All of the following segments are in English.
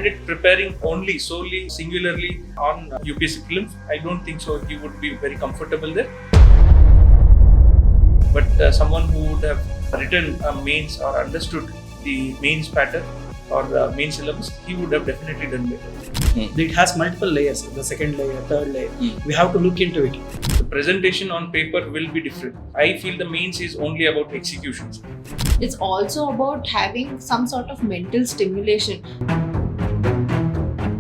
candidate preparing solely singularly on UPSC Prelims, I don't think so he would be very comfortable there. But someone who would have written a mains or understood the mains pattern or the main syllabus, he would have definitely done better. It has multiple layers, the second layer, third layer. We have to look into it. The presentation on paper will be different. I feel the mains is only about executions. It's also about having some sort of mental stimulation.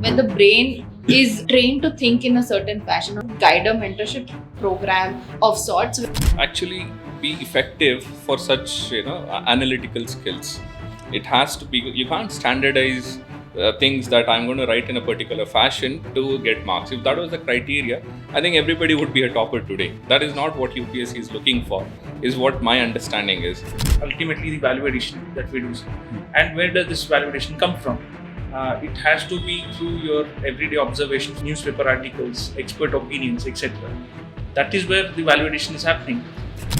When the brain is trained to think in a certain fashion, guide a mentorship program of sorts. Actually be effective for such analytical skills. It has to be, you can't standardize things that I'm going to write in a particular fashion to get marks. If that was the criteria, I think everybody would be a topper today. That is not what UPSC is looking for, is what my understanding is. Ultimately, the value addition that we do. And where does this value addition come from? It has to be through your everyday observations, newspaper articles, expert opinions, etc. That is where the value addition is happening.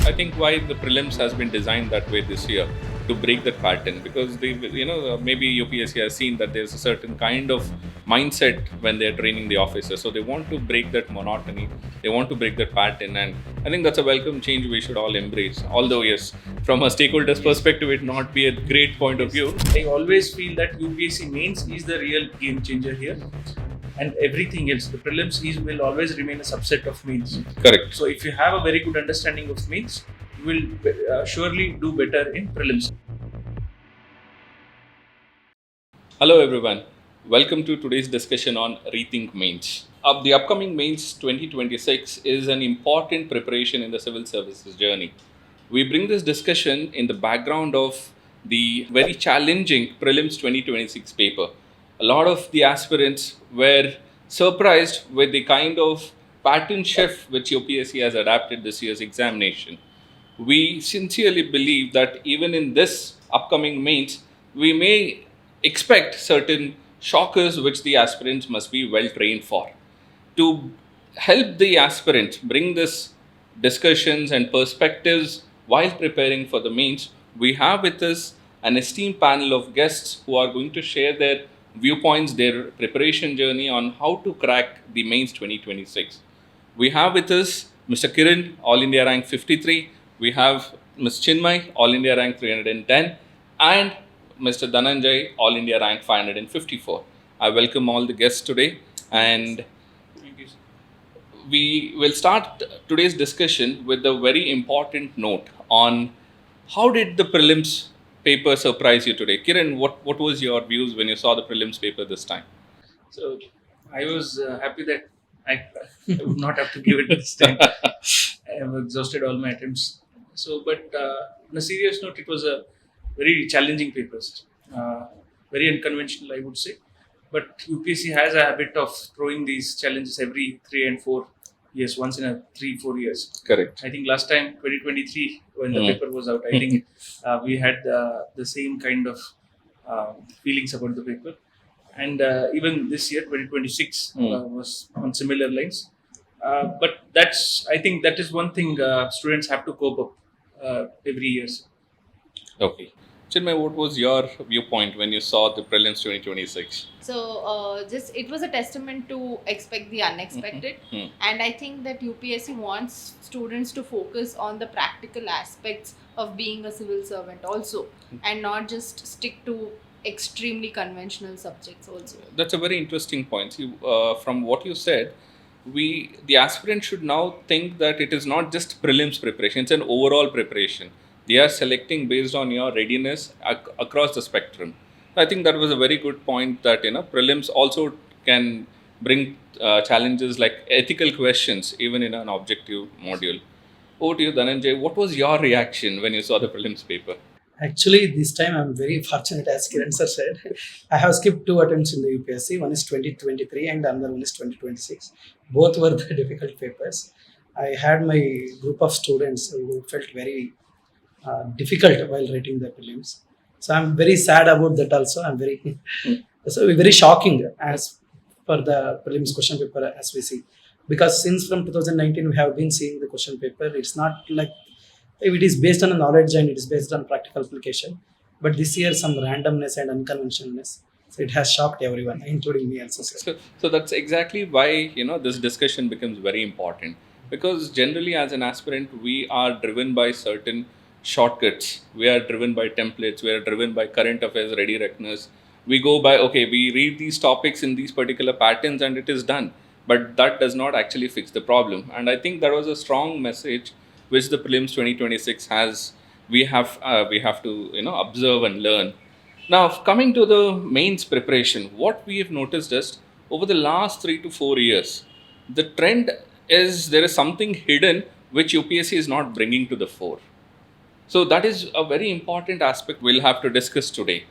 I think why the prelims has been designed that way this year, to break that pattern, because they, maybe UPSC has seen that there's a certain kind of mindset when they're training the officers. So they want to break that monotony, they want to break that pattern, and I think that's a welcome change we should all embrace. Although yes, from a stakeholder's perspective, it not be a great point of view. I always feel that UPSC Mains is the real game changer here. And everything else, the prelims will always remain a subset of mains. Correct. So if you have a very good understanding of mains, you will surely do better in prelims. Hello everyone, welcome to today's discussion on Rethink Mains. The upcoming Mains 2026 is an important preparation in the civil services journey. We bring this discussion in the background of the very challenging Prelims 2026 paper. A lot of the aspirants were surprised with the kind of pattern shift which UPSC has adapted this year's examination. We sincerely believe that even in this upcoming mains, we may expect certain shockers which the aspirants must be well trained for. To help the aspirants bring this discussions and perspectives while preparing for the mains, we have with us an esteemed panel of guests who are going to share their viewpoints, their preparation journey on how to crack the mains 2026. We have with us Mr. Kiran, All India rank 53. We have Ms. Chinmay, All India rank 310, and Mr. Dhananjay, All India rank 554. I welcome all the guests today, and we will start today's discussion with a very important note on how did the prelims paper surprise you today. Kiran, what was your views when you saw the prelims paper this time? So I was happy that I would not have to give it this time. I have exhausted all my attempts. So, but on a serious note, it was a very challenging paper, very unconventional, I would say. But UPSC has a habit of throwing these challenges every 3 and 4 years, once in a 3-4 years. Correct. I think last time, 2023, when the paper was out, I think we had the same kind of feelings about the paper. And even this year, 2026, was on similar lines. But I think that is one thing students have to cope up every year. Okay. Chinmay, what was your viewpoint when you saw the prelims 2026? So it was a testament to expect the unexpected. And I think that UPSC wants students to focus on the practical aspects of being a civil servant also, and not just stick to extremely conventional subjects also. That's a very interesting point. From what you said, the aspirant should now think that it is not just prelims preparation, it's an overall preparation. They are selecting based on your readiness across the spectrum. I think that was a very good point that prelims also can bring challenges like ethical questions even in an objective module. Over to you, Dhananjay. What was your reaction when you saw the prelims paper? Actually, this time I'm very fortunate, as Kiran sir said. I have skipped 2 attempts in the UPSC. One is 2023 and another one is 2026. Both were the difficult papers. I had my group of students who felt very difficult while writing the prelims. So I'm very sad about that also. I'm very shocking as per the prelims question paper as we see. Because since from 2019 we have been seeing the question paper, it's not like it is based on a knowledge and it is based on practical application. But this year some randomness and unconventionalness So it has shocked everyone, including me also, sir. So that's exactly why this discussion becomes very important, because generally as an aspirant we are driven by certain shortcuts, we are driven by templates, we are driven by current affairs ready reckoners. We go by, okay, we read these topics in these particular patterns and it is done, but that does not actually fix the problem. And I think that was a strong message which the prelims 2026 has. We have to observe and learn. Now, coming to the mains preparation, what we have noticed is over the last 3 to 4 years, the trend is there is something hidden which UPSC is not bringing to the fore. So, that is a very important aspect we'll have to discuss today.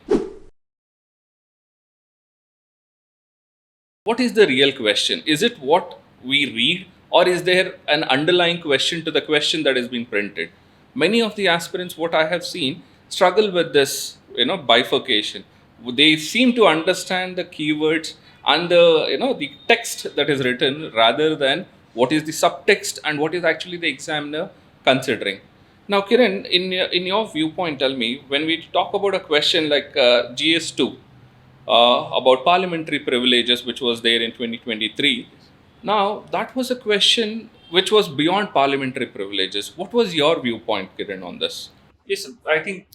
What is the real question? Is it what we read, or is there an underlying question to the question that has been printed? Many of the aspirants, what I have seen, struggle with this, bifurcation. They seem to understand the keywords and the text that is written rather than what is the subtext and what is actually the examiner considering. Now, Kiran, in your viewpoint, tell me, when we talk about a question like GS2, about parliamentary privileges, which was there in 2023. Now, that was a question which was beyond parliamentary privileges. What was your viewpoint, Kiran, on this? Yes, I think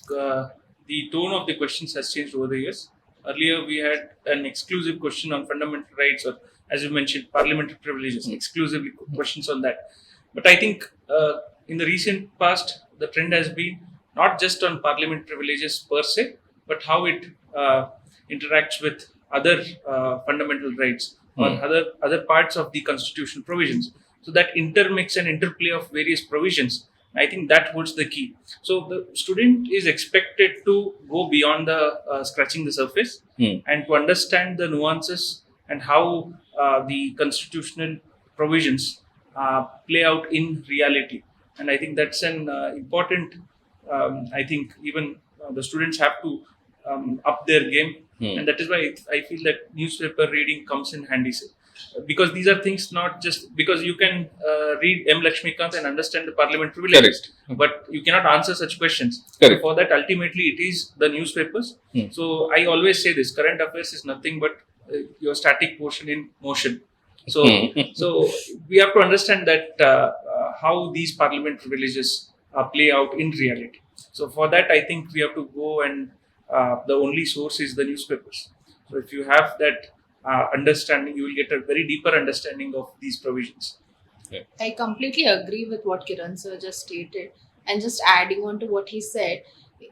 the tone of the questions has changed over the years. Earlier, we had an exclusive question on fundamental rights, or as you mentioned, parliamentary privileges, exclusively questions on that. But I think in the recent past, the trend has been not just on parliamentary privileges per se, but how it interacts with other fundamental rights or other parts of the constitutional provisions. So that intermix and interplay of various provisions, I think that holds the key. So the student is expected to go beyond the scratching the surface and to understand the nuances and how the constitutional provisions play out in reality. And I think that's an important. I think even the students have to up their game, and that is why I feel that newspaper reading comes in handy, sir. Because these are things not just because you can read M. Lakshmikant and understand the parliament privileges, but you cannot answer such questions. So for that, ultimately, it is the newspapers. So I always say this: current affairs is nothing but your static portion in motion. So, so we have to understand that how these parliament privileges play out in reality. So for that, I think we have to go and the only source is the newspapers. So if you have that understanding, you will get a very deeper understanding of these provisions. I completely agree with what Kiran sir just stated. And just adding on to what he said,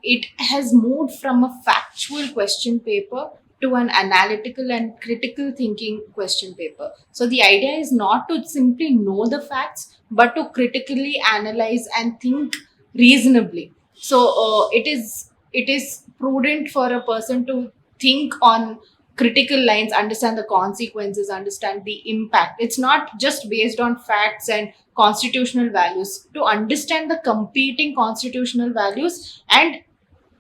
it has moved from a factual question paper to an analytical and critical thinking question paper. So the idea is not to simply know the facts, but to critically analyze and think reasonably. So it is prudent for a person to think on critical lines, understand the consequences, understand the impact. It's not just based on facts and constitutional values. To understand the competing constitutional values and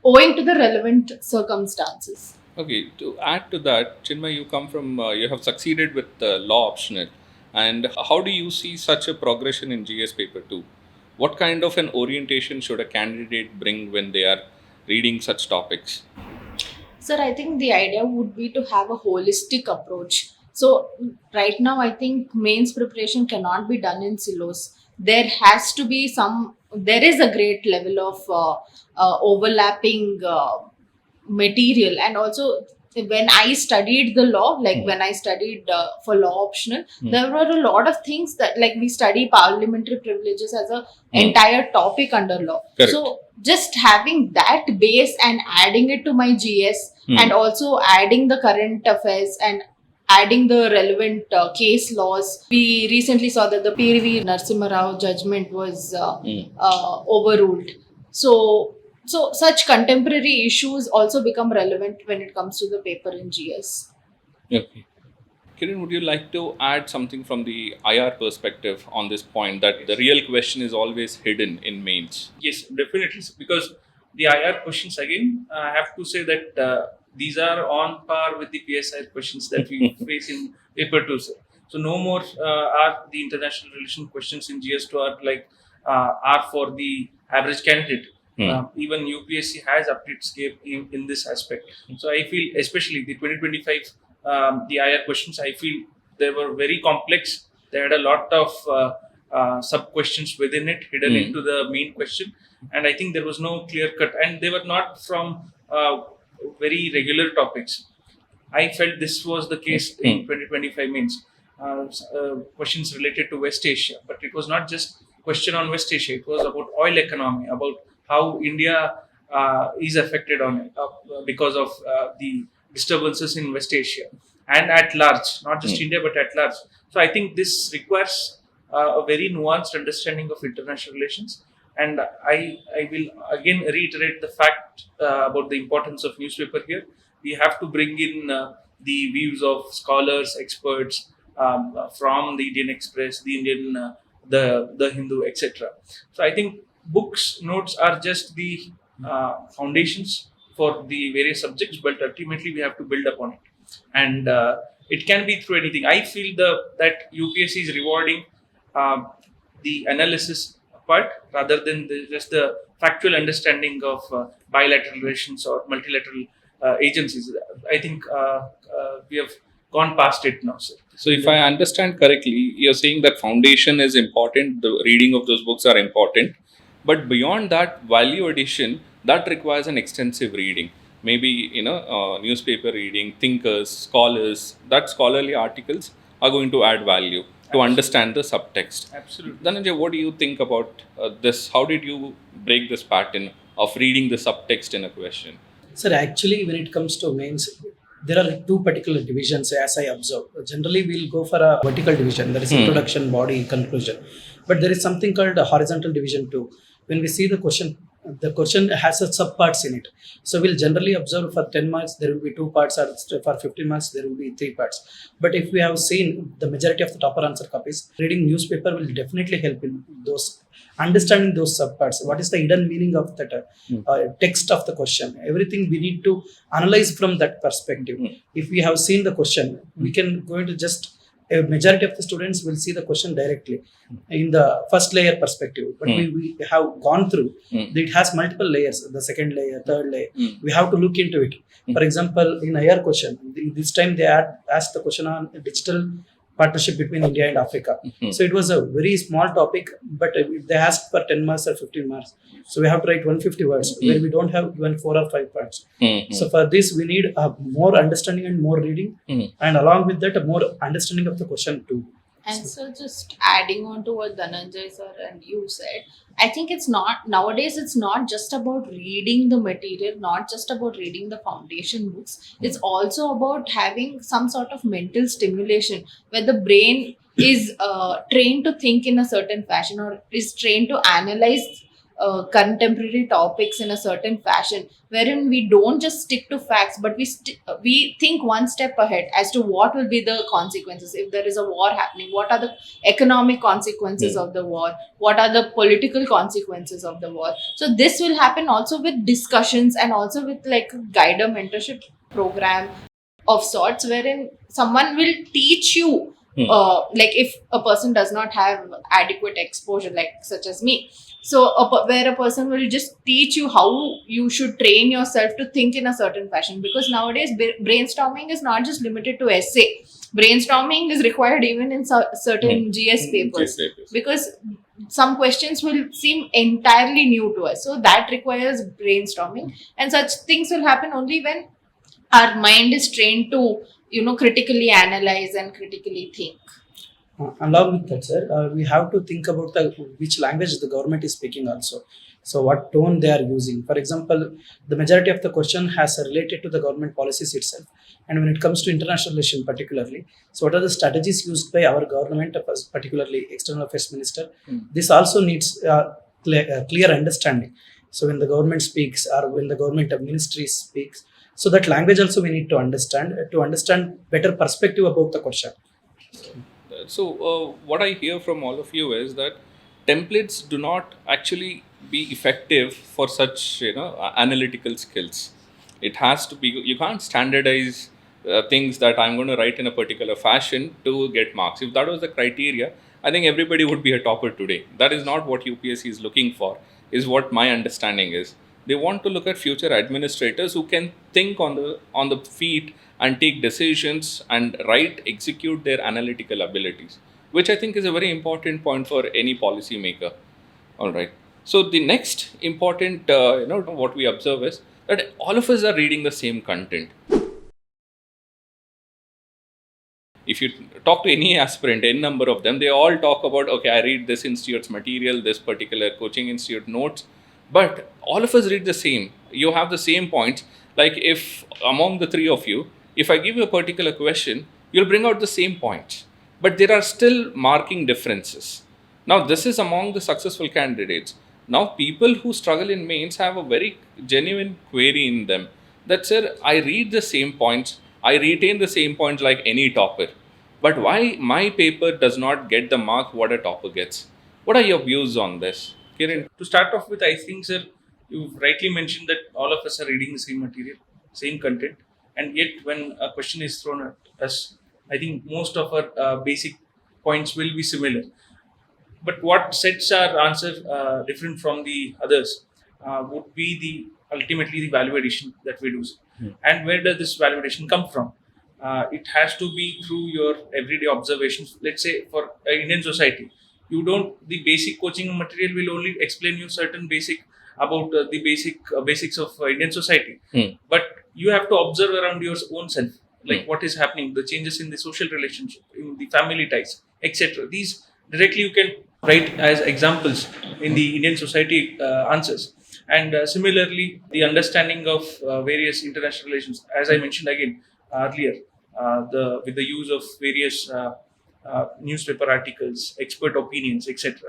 owing to the relevant circumstances. Okay, to add to that, Chinmay, you come from, you have succeeded with law optional. And how do you see such a progression in GS paper 2? What kind of an orientation should a candidate bring when they are reading such topics? Sir, I think the idea would be to have a holistic approach. So, right now, I think mains preparation cannot be done in silos. There has to be there is a great level of overlapping material. And also, when I studied the law, like when I studied for law optional, there were a lot of things that, like, we study parliamentary privileges as a entire topic under law. Correct. So just having that base and adding it to my GS and also adding the current affairs and adding the relevant case laws. We recently saw that the PV Narasimha Rao judgment was overruled. So such contemporary issues also become relevant when it comes to the paper in GS. Okay. Kiran, would you like to add something from the IR perspective on this point, that the real question is always hidden in mains? Yes, definitely. Because the IR questions, again, I have to say that these are on par with the PSI questions that we face in paper 2. So no more are the international relation questions in GS2 are like are for the average candidate. Even UPSC has upped its game in this aspect. So I feel, especially the 2025, the IR questions, I feel they were very complex. They had a lot of sub questions within it, hidden into the main question, and I think there was no clear cut, and they were not from very regular topics. I felt this was the case in 2025 Mains. Questions related to West Asia, but it was not just question on West Asia. It was about oil economy, about how India is affected on it because of the disturbances in West Asia and at large, not just India but at large. So I think this requires a very nuanced understanding of international relations. And I will again reiterate the fact about the importance of newspaper here. We have to bring in the views of scholars, experts from the Indian Express, the Indian, the Hindu, etc. So I think books, notes are just the foundations for the various subjects, but ultimately we have to build upon it, and it can be through anything. I feel that UPSC is rewarding the analysis part rather than just the factual understanding of bilateral relations or multilateral agencies. I think we have gone past it now, sir. So, if I understand correctly, you're saying that foundation is important, the reading of those books are important, but beyond that, value addition that requires an extensive reading. Maybe newspaper reading, thinkers, scholars. That scholarly articles are going to add value to understand the subtext. Absolutely. Dhananjay, what do you think about this? How did you break this pattern of reading the subtext in a question? Sir, actually, when it comes to mains, there are two particular divisions as I observe. Generally, we'll go for a vertical division, that is introduction, body, conclusion. But there is something called a horizontal division too. When we see the question has a subparts in it. So we'll generally observe for 10 marks, there will be 2 parts, or for 15 marks, there will be 3 parts. But if we have seen the majority of the topper answer copies, reading newspaper will definitely help in those understanding those subparts. What is the hidden meaning of that text of the question? Everything we need to analyze from that perspective. If we have seen the question, we can go into just a majority of the students will see the question directly in the first layer perspective. But we have gone through, it has multiple layers, the second layer, third layer. We have to look into it. For example, in IR question, this time they asked the question on digital partnership between India and Africa. So it was a very small topic, but they asked for 10 marks or 15 marks. So we have to write 150 words where we don't have even 4 or 5 parts. So for this, we need more understanding and more reading, and along with that, a more understanding of the question too. And so, just adding on to what Dhananjay sir and you said, I think it's not just about reading the material, not just about reading the foundation books. It's also about having some sort of mental stimulation where the brain is trained to think in a certain fashion, or is trained to analyze contemporary topics in a certain fashion, wherein we don't just stick to facts, but we think one step ahead as to what will be the consequences if there is a war happening. What are the economic consequences of the war? What are the political consequences of the war? So this will happen also with discussions, and also with like a guide or mentorship program of sorts, wherein someone will teach you. Like if a person does not have adequate exposure, like such as me, so where a person will just teach you how you should train yourself to think in a certain fashion, because nowadays brainstorming is not just limited to essay. Brainstorming is required even in certain GS papers, because some questions will seem entirely new to us, so that requires brainstorming, and such things will happen only when our mind is trained to critically analyze and critically think. Along with that, sir, we have to think about which language the government is speaking also. So what tone they are using. For example, the majority of the question has related to the government policies itself. And when it comes to international relations particularly, so what are the strategies used by our government, particularly External Affairs Minister? This also needs clear understanding. So when the government speaks, or when the government ministry speaks, so that language also we need to understand better perspective about the question. So, what I hear from all of you is that templates do not actually be effective for such analytical skills. It has to be, you can't standardize things that I'm going to write in a particular fashion to get marks. If that was the criteria, I think everybody would be a topper today. That is not what UPSC is looking for. is what my understanding is. They want to look at future administrators who can think on the feet and take decisions and execute their analytical abilities, which I think is a very important point for any policy maker. All right. So the next important, what we observe is that all of us are reading the same content. If you talk to any aspirant, any number of them, they all talk about, okay, I read this institute's material, this particular coaching institute notes, but all of us read the same. You have the same points. Like if among the three of you, if I give you a particular question, you'll bring out the same points, but there are still marking differences. Now, this is among the successful candidates. Now, people who struggle in mains have a very genuine query in them that, sir, I read the same points, I retain the same points like any topper, but why my paper does not get the mark what a topper gets? What are your views on this? Kiran? To start off with, I think, sir, you rightly mentioned that all of us are reading the same material, same content, and yet when a question is thrown at us, I think most of our basic points will be similar. But what sets our answer different from the others would be ultimately the value addition that we do. And where does this value addition come from? It has to be through your everyday observations. Let's say for Indian society, the basic coaching material will only explain you certain basic about the basics of Indian society. But you have to observe around your own self, like what is happening, the changes in the social relationship, in the family ties, etc. These directly you can write as examples in the Indian society answers. And similarly, the understanding of various international relations, as I mentioned again earlier, with the use of various newspaper articles, expert opinions, etc.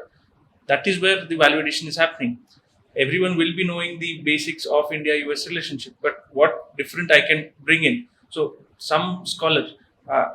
That is where the value addition is happening. Everyone will be knowing the basics of India-US relationship, but what different I can bring in. So some scholar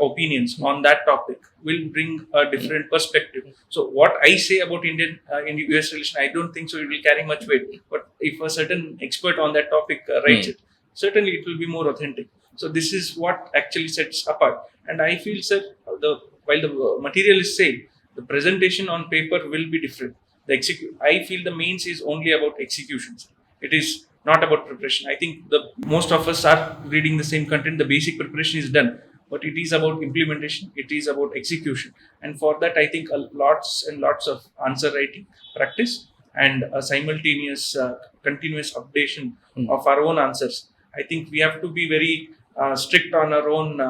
opinions on that topic will bring a different perspective. So what I say about Indian-US relation, I don't think so it will carry much weight. But if a certain expert on that topic writes it, certainly it will be more authentic. So this is what actually sets apart. And I feel, sir, while the material is same, the presentation on paper will be different. I feel the mains is only about executions. It is not about preparation. I think most of us are reading the same content. The basic preparation is done, but it is about implementation. It is about execution, and for that, I think lots and lots of answer writing practice and a simultaneous, continuous updation of our own answers. I think we have to be very strict on our own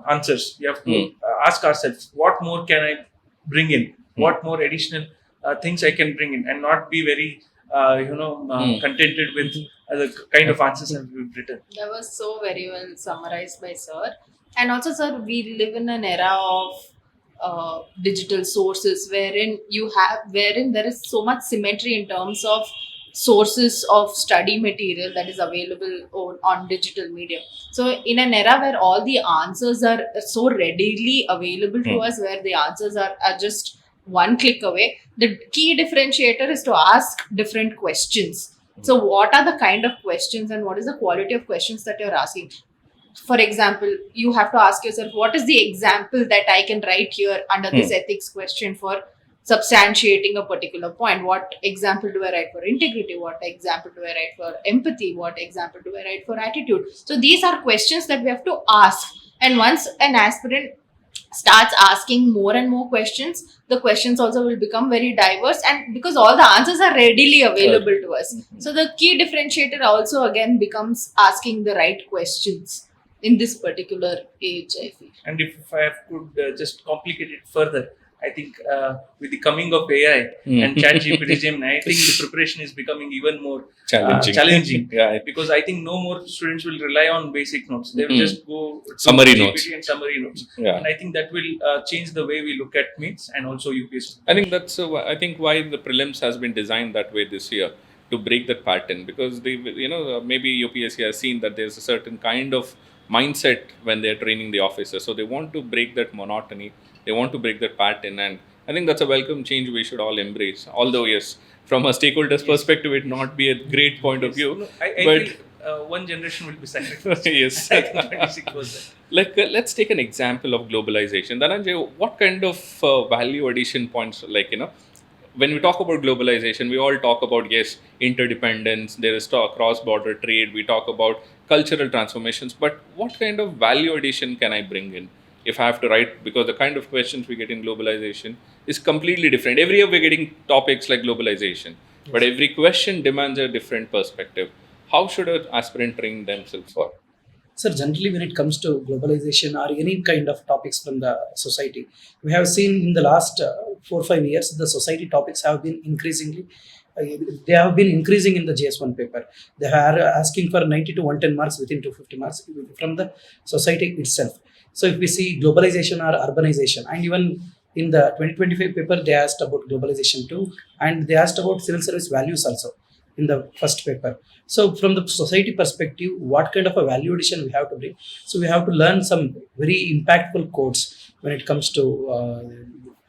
answers. We have to ask ourselves, what more can I bring in? What more additional things I can bring in, and not be very contented with the kind of answers that we've written. That was so very well summarized by sir. And also, sir, we live in an era of digital sources wherein there is so much symmetry in terms of sources of study material that is available on digital media. So in an era where all the answers are so readily available to us, where the answers are just one click away, the key differentiator is to ask different questions. So what are the kind of questions and what is the quality of questions that you're asking? For example, you have to ask yourself, what is the example that I can write here under this ethics question for substantiating a particular point? What example do I write for integrity? What example do I write for empathy? What example do I write for attitude? So these are questions that we have to ask. And once an aspirant starts asking more and more questions, the questions also will become very diverse, and because all the answers are readily available to us. So the key differentiator also again becomes asking the right questions in this particular age, I feel. And if I could just complicate it further, I think with the coming of AI and ChatGPT, Gemini, I think the preparation is becoming even more challenging. Because I think no more students will rely on basic notes. They will just go to summary GPT notes and summary notes. And I think that will change the way we look at mains and also UPSC. I think that's I think why the prelims has been designed that way this year, to break that pattern, because they maybe UPSC has seen that there's a certain kind of mindset when they're training the officers, so they want to break that monotony. They want to break that pattern, and I think that's a welcome change we should all embrace. Although, yes, from a stakeholder's perspective, it not be a great point of view. No, I feel one generation will be sacrificed. Yes. I think 26 was that. Like, let's take an example of globalization. Dhananjay, what kind of value addition points, when we talk about globalization, we all talk about, yes, interdependence, there is cross-border trade, we talk about cultural transformations, but what kind of value addition can I bring in if I have to write? Because the kind of questions we get in globalization is completely different. Every year we're getting topics like globalization, but every question demands a different perspective. How should an aspirant train themselves for? Sir, generally, when it comes to globalization or any kind of topics from the society, we have seen in the last 4 or 5 years, the society topics have been increasingly. Uh, they have been increasing in the GS1 paper. They are asking for 90 to 110 marks within 250 marks from the society itself. So, if we see globalization or urbanization, and even in the 2025 paper, they asked about globalization too, and they asked about civil service values also in the first paper. So from the society perspective, what kind of a value addition we have to bring? So we have to learn some very impactful quotes when it comes to,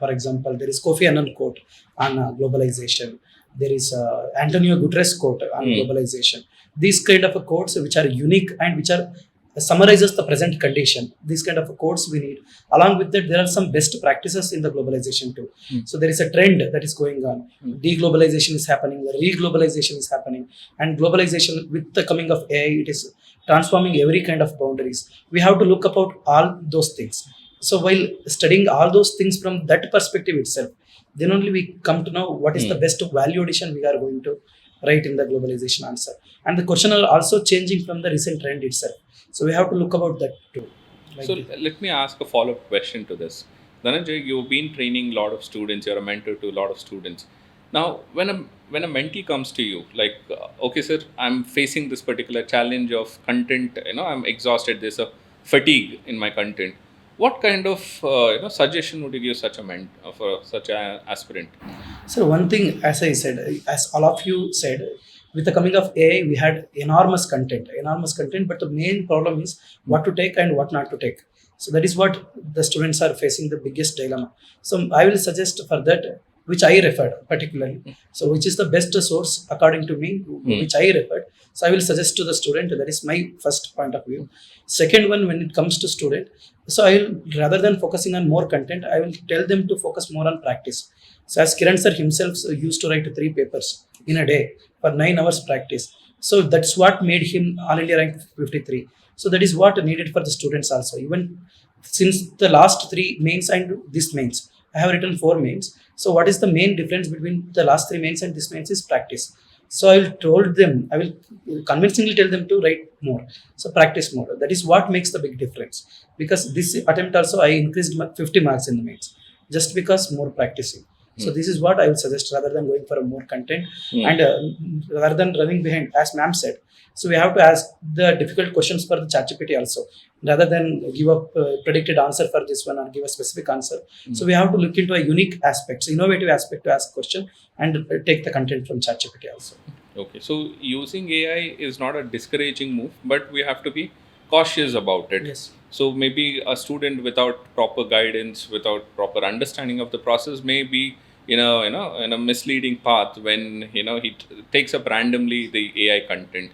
for example, there is Kofi Annan quote on globalization. There is Antonio Guterres quote on globalization. These kind of quotes which are unique and which are summarizes the present condition. These kind of quotes we need. Along with that, there are some best practices in the globalization too. So there is a trend that is going on. Deglobalization is happening, reglobalization is happening, and globalization with the coming of AI, it is transforming every kind of boundaries. We have to look about all those things. So while studying all those things from that perspective itself, then only we come to know what is the best value addition we are going to write in the globalization answer. And the question are also changing from the recent trend itself. So we have to look about that too. Like So this. let me ask a follow-up question to this. Dhananjay, you've been training a lot of students. You're a mentor to a lot of students. Now, when a mentee comes to you, like, okay, sir, I'm facing this particular challenge of content. I'm exhausted. There's a fatigue in my content. What kind of suggestion would you give such a for such an aspirant? So one thing, as I said, as all of you said, with the coming of AI, we had enormous content. But the main problem is what to take and what not to take. So that is what the students are facing the biggest dilemma. So I will suggest for that, which I referred particularly. So which is the best source according to me, which I referred. So I will suggest to the student. That is my first point of view. Second one, when it comes to student, so I will, rather than focusing on more content, I will tell them to focus more on practice. So as Kiran sir himself used to write 3 papers in a day for 9 hours practice. So that's what made him All India rank 53. So that is what needed for the students also. Even since the last 3 mains and this mains, I have written 4 mains. So what is the main difference between the last 3 mains and this mains is practice. So I will convincingly tell them to write more. So practice more. That is what makes the big difference. Because this attempt also I increased 50 marks in the mains just because more practicing. So this is what I would suggest rather than going for a more content and rather than running behind, as ma'am said. So we have to ask the difficult questions for the ChatGPT also, rather than give a predicted answer for this one or give a specific answer. So we have to look into a unique aspect, innovative aspect to ask question and take the content from ChatGPT also. Okay, so using AI is not a discouraging move, but we have to be cautious about it. Yes. So maybe a student without proper guidance, without proper understanding of the process, may be in a misleading path when he takes up randomly the AI content.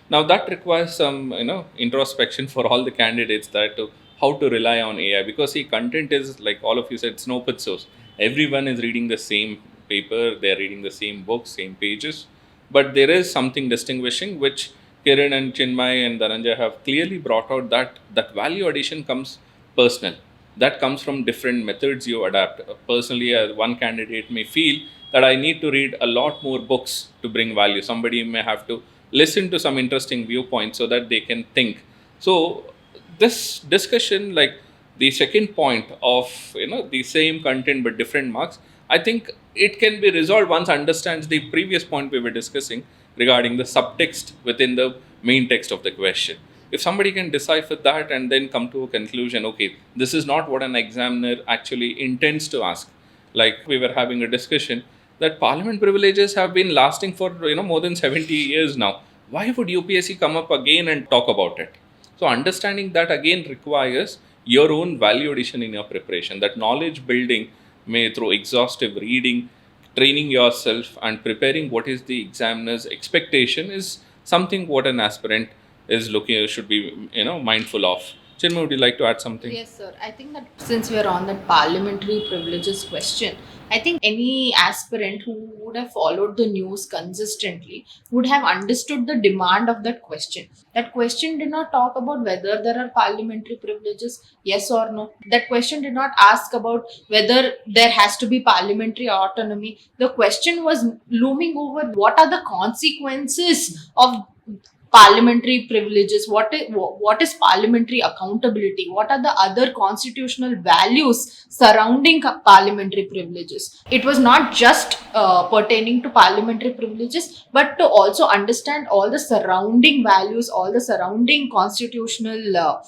Now that requires some introspection for all the candidates that to how to rely on AI, because see, content is, like all of you said, it's an open source. Everyone is reading the same paper, they're reading the same books, same pages, but there is something distinguishing which Kiran and Chinmay and Dhananjay have clearly brought out, that value addition comes personal. That comes from different methods you adapt. Personally, one candidate may feel that I need to read a lot more books to bring value. Somebody may have to listen to some interesting viewpoints so that they can think. So this discussion, like the second point of the same content but different marks, I think it can be resolved once understands the previous point we were discussing regarding the subtext within the main text of the question. If somebody can decipher that and then come to a conclusion, okay, this is not what an examiner actually intends to ask. Like we were having a discussion that parliament privileges have been lasting for more than 70 years now. Why would UPSC come up again and talk about it? So understanding that again requires your own value addition in your preparation. That knowledge building may through exhaustive reading, training yourself and preparing what is the examiner's expectation is something what an aspirant is looking should be mindful of. Chinmay, would you like to add something? Yes, sir. I think that since we are on that parliamentary privileges question, I think any aspirant who would have followed the news consistently would have understood the demand of that question. That question did not talk about whether there are parliamentary privileges, yes or no. That question did not ask about whether there has to be parliamentary autonomy. The question was looming over what are the consequences of parliamentary privileges, what is parliamentary accountability, what are the other constitutional values surrounding parliamentary privileges. It was not just pertaining to parliamentary privileges, but to also understand all the surrounding values, all the surrounding constitutional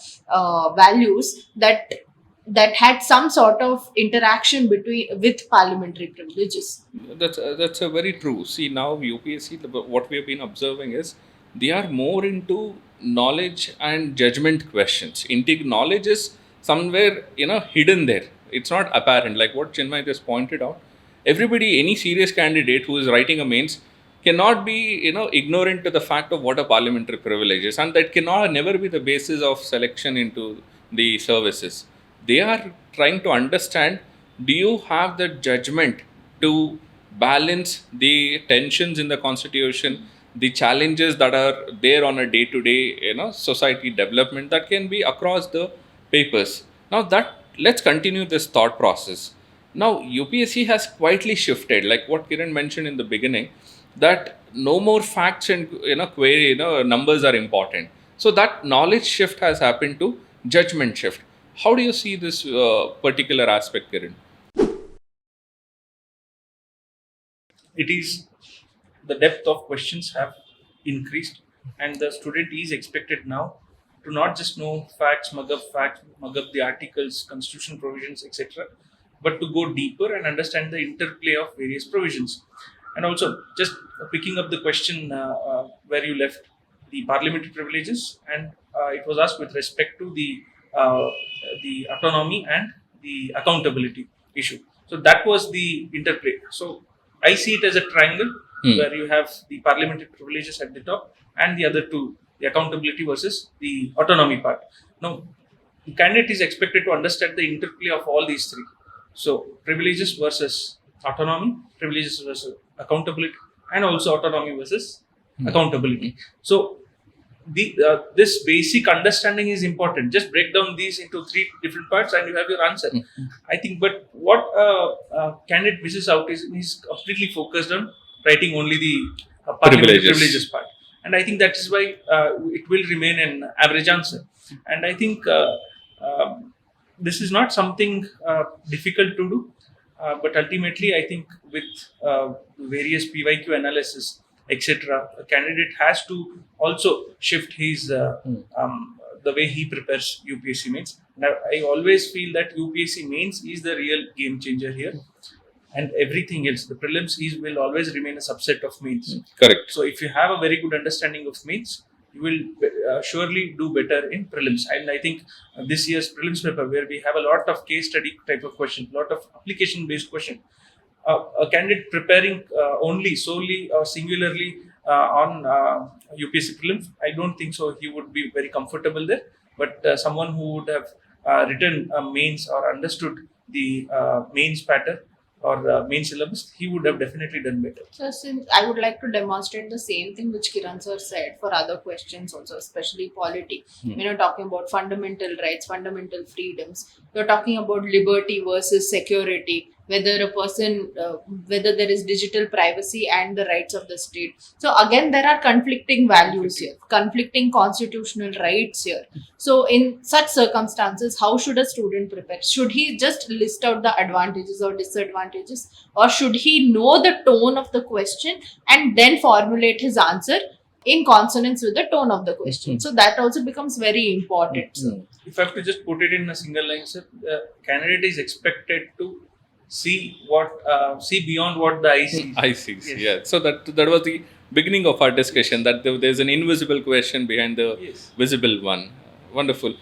values that had some sort of interaction with parliamentary privileges. That's a very true. See, now UPSC, what we have been observing is they are more into knowledge and judgment questions. Knowledge is somewhere hidden there. It's not apparent. Like what Chinmay just pointed out. Everybody, any serious candidate who is writing a mains cannot be ignorant to the fact of what a parliamentary privilege is, and that cannot never be the basis of selection into the services. They are trying to understand, do you have the judgment to balance the tensions in the constitution, the challenges that are there on a day to day society development that can be across the papers. Now that, let's continue this thought process. Now UPSC has quietly shifted, like what Kiran mentioned in the beginning, that no more facts and query numbers are important. So that knowledge shift has happened to judgment shift. How do you see this particular aspect, Kiran? It is the depth of questions have increased, and the student is expected now to not just know facts, mug up the articles, constitution provisions, etc., but to go deeper and understand the interplay of various provisions. And also, just picking up the question where you left, the parliamentary privileges, and it was asked with respect to the autonomy and the accountability issue. So that was the interplay. So I see it as a triangle where you have the parliamentary privileges at the top and the other two, the accountability versus the autonomy part. Now, the candidate is expected to understand the interplay of all these three. So, privileges versus autonomy, privileges versus accountability, and also autonomy versus accountability. So, this basic understanding is important. Just break down these into three different parts and you have your answer. I think, but what candidate misses out is he's completely focused on writing only the parliamentary privileges part, and I think that is why it will remain an average answer. And I think this is not something difficult to do, but ultimately I think with various PYQ analysis, etc., a candidate has to also shift his the way he prepares UPSC mains. Now, I always feel that UPSC mains is the real game changer here, and everything else, the prelims will always remain a subset of mains. Correct. So if you have a very good understanding of mains, you will surely do better in prelims. And I think this year's prelims paper, where we have a lot of case study type of question, lot of application based question, a candidate preparing solely or singularly on UPSC prelims, I don't think so he would be very comfortable there. But someone who would have written mains or understood the mains pattern or main syllabus, he would have definitely done better. So, since I would like to demonstrate the same thing which Kiran sir said for other questions also, especially polity. When you're talking about fundamental rights, fundamental freedoms, you're talking about liberty versus security, whether a person, whether there is digital privacy and the rights of the state. So again, there are conflicting values here, conflicting constitutional rights here. So in such circumstances, how should a student prepare? Should he just list out the advantages or disadvantages, or should he know the tone of the question and then formulate his answer in consonance with the tone of the question? So that also becomes very important. If I have to just put it in a single line, sir, the candidate is expected to see beyond what the eye sees. I see. Yes. Yeah. So that was the beginning of our discussion, that there's an invisible question behind the visible one. Wonderful.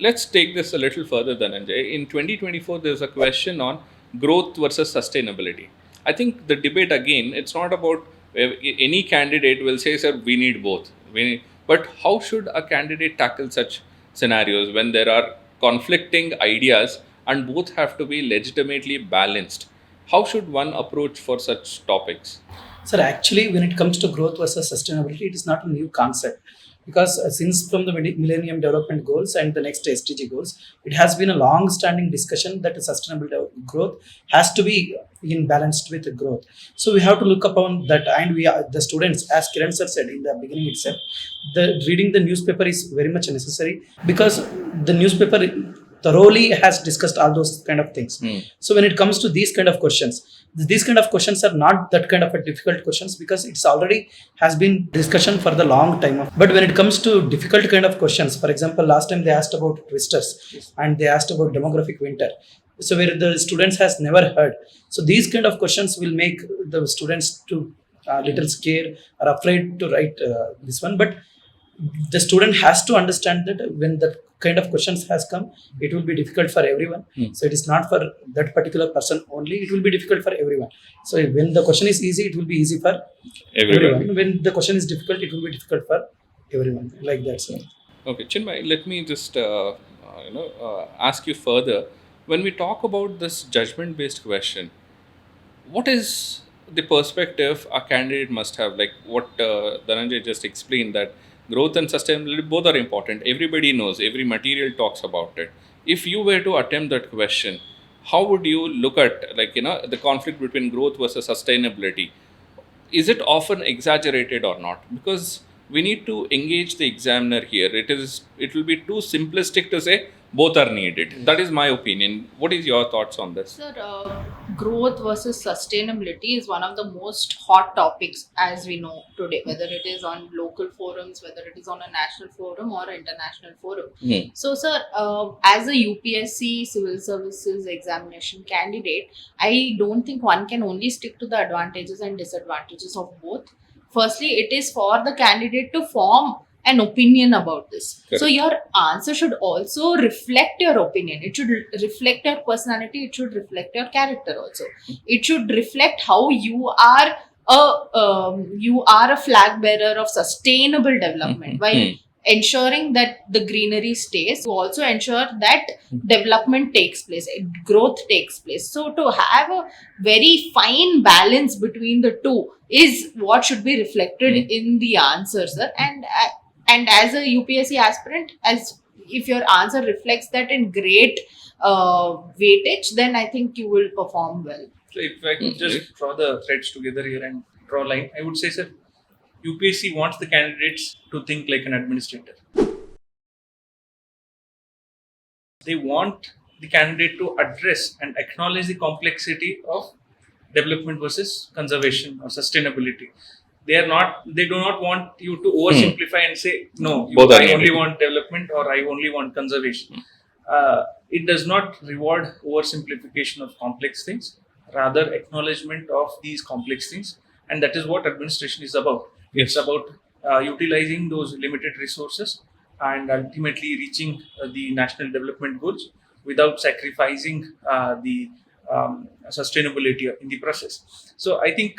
Let's take this a little further, Dhananjay. In 2024, there's a question on growth versus sustainability. I think the debate again, it's not about any candidate will say, sir, we need both. But how should a candidate tackle such scenarios when there are conflicting ideas and both have to be legitimately balanced. How should one approach for such topics? Sir, actually, when it comes to growth versus sustainability, it is not a new concept because since from the Millennium Development Goals and the next SDG goals, it has been a long-standing discussion that sustainable growth has to be in balanced with growth. So we have to look upon that, and we are the students, as Kiran sir said in the beginning itself, the reading the newspaper is very much necessary because the newspaper thoroughly has discussed all those kind of things. So when it comes to these kind of questions are not that kind of a difficult questions because it's already has been discussion for the long time. But when it comes to difficult kind of questions, for example, last time they asked about twisters and they asked about demographic winter. So where the students has never heard. So these kind of questions will make the students to little scared or afraid to write this one. But the student has to understand that when the kind of questions has come, it will be difficult for everyone. So it is not for that particular person only, it will be difficult for everyone. So when the question is easy, it will be easy for everyone. When the question is difficult, it will be difficult for everyone, like that. So Okay, Chinmay, let me just ask you further. When we talk about this judgment-based question, what is the perspective a candidate must have? Like what Dhananjay just explained, that growth and sustainability both are important. Everybody knows, every material talks about it. If you were to attempt that question, how would you look at the conflict between growth versus sustainability? Is it often exaggerated or not? Because we need to engage the examiner here. It will be too simplistic to say both are needed. That is my opinion. What is your thoughts on this? Sir, growth versus sustainability is one of the most hot topics as we know today, whether it is on local forums, whether it is on a national forum or international forum. So, sir, as a UPSC civil services examination candidate, I don't think one can only stick to the advantages and disadvantages of both. Firstly, it is for the candidate to form an opinion about this. Correct. So your answer should also reflect your opinion. It should reflect your personality. It should reflect your character also. It should reflect how you are a flag bearer of sustainable development while ensuring that the greenery stays. You also ensure that development takes place, growth takes place. So to have a very fine balance between the two is what should be reflected in the answer, sir. And as a UPSC aspirant, as if your answer reflects that in great weightage, then I think you will perform well. So if I could just draw the threads together here and draw a line, I would say, sir, UPSC wants the candidates to think like an administrator. They want the candidate to address and acknowledge the complexity of development versus conservation or sustainability. They do not want you to oversimplify and say, no, I only want development or I only want conservation. It does not reward oversimplification of complex things, rather acknowledgement of these complex things. And that is what administration is about. It's about utilizing those limited resources and ultimately reaching the national development goals without sacrificing the sustainability in the process. So I think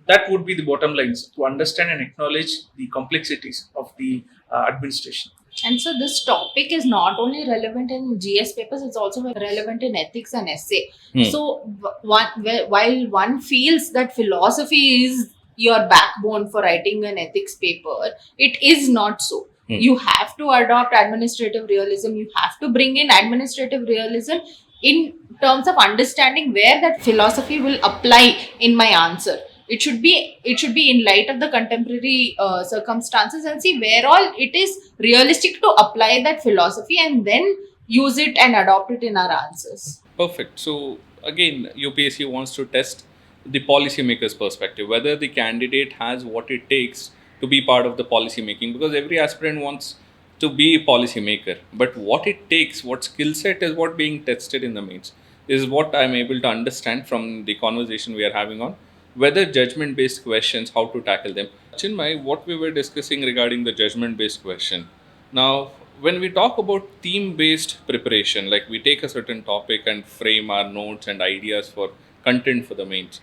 that would be the bottom lines, to understand and acknowledge the complexities of the administration. And so this topic is not only relevant in GS papers, it's also relevant in ethics and essay. So while one feels that philosophy is your backbone for writing an ethics paper, it is not so. You have to adopt administrative realism. You have to bring in administrative realism in terms of understanding where that philosophy will apply in my answer. It should be in light of the contemporary circumstances and see where all it is realistic to apply that philosophy and then use it and adopt it in our answers. Perfect. So again, UPSC wants to test the policymaker's perspective, whether the candidate has what it takes to be part of the policy making, because every aspirant wants to be a policymaker, but what it takes, what skill set is what being tested in the mains. This is what I'm able to understand from the conversation we are having on whether judgment based questions, how to tackle them. Chinmay, what we were discussing regarding the judgment based question. Now, when we talk about theme based preparation, like we take a certain topic and frame our notes and ideas for content for the mains,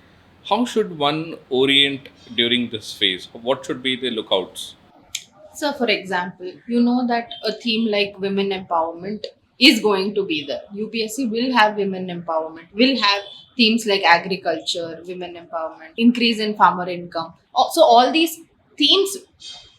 how should one orient during this phase? What should be the lookouts? So, for example, you know that a theme like women empowerment is going to be there. UPSC will have women empowerment, will have themes like agriculture, women empowerment, increase in farmer income. So, all these themes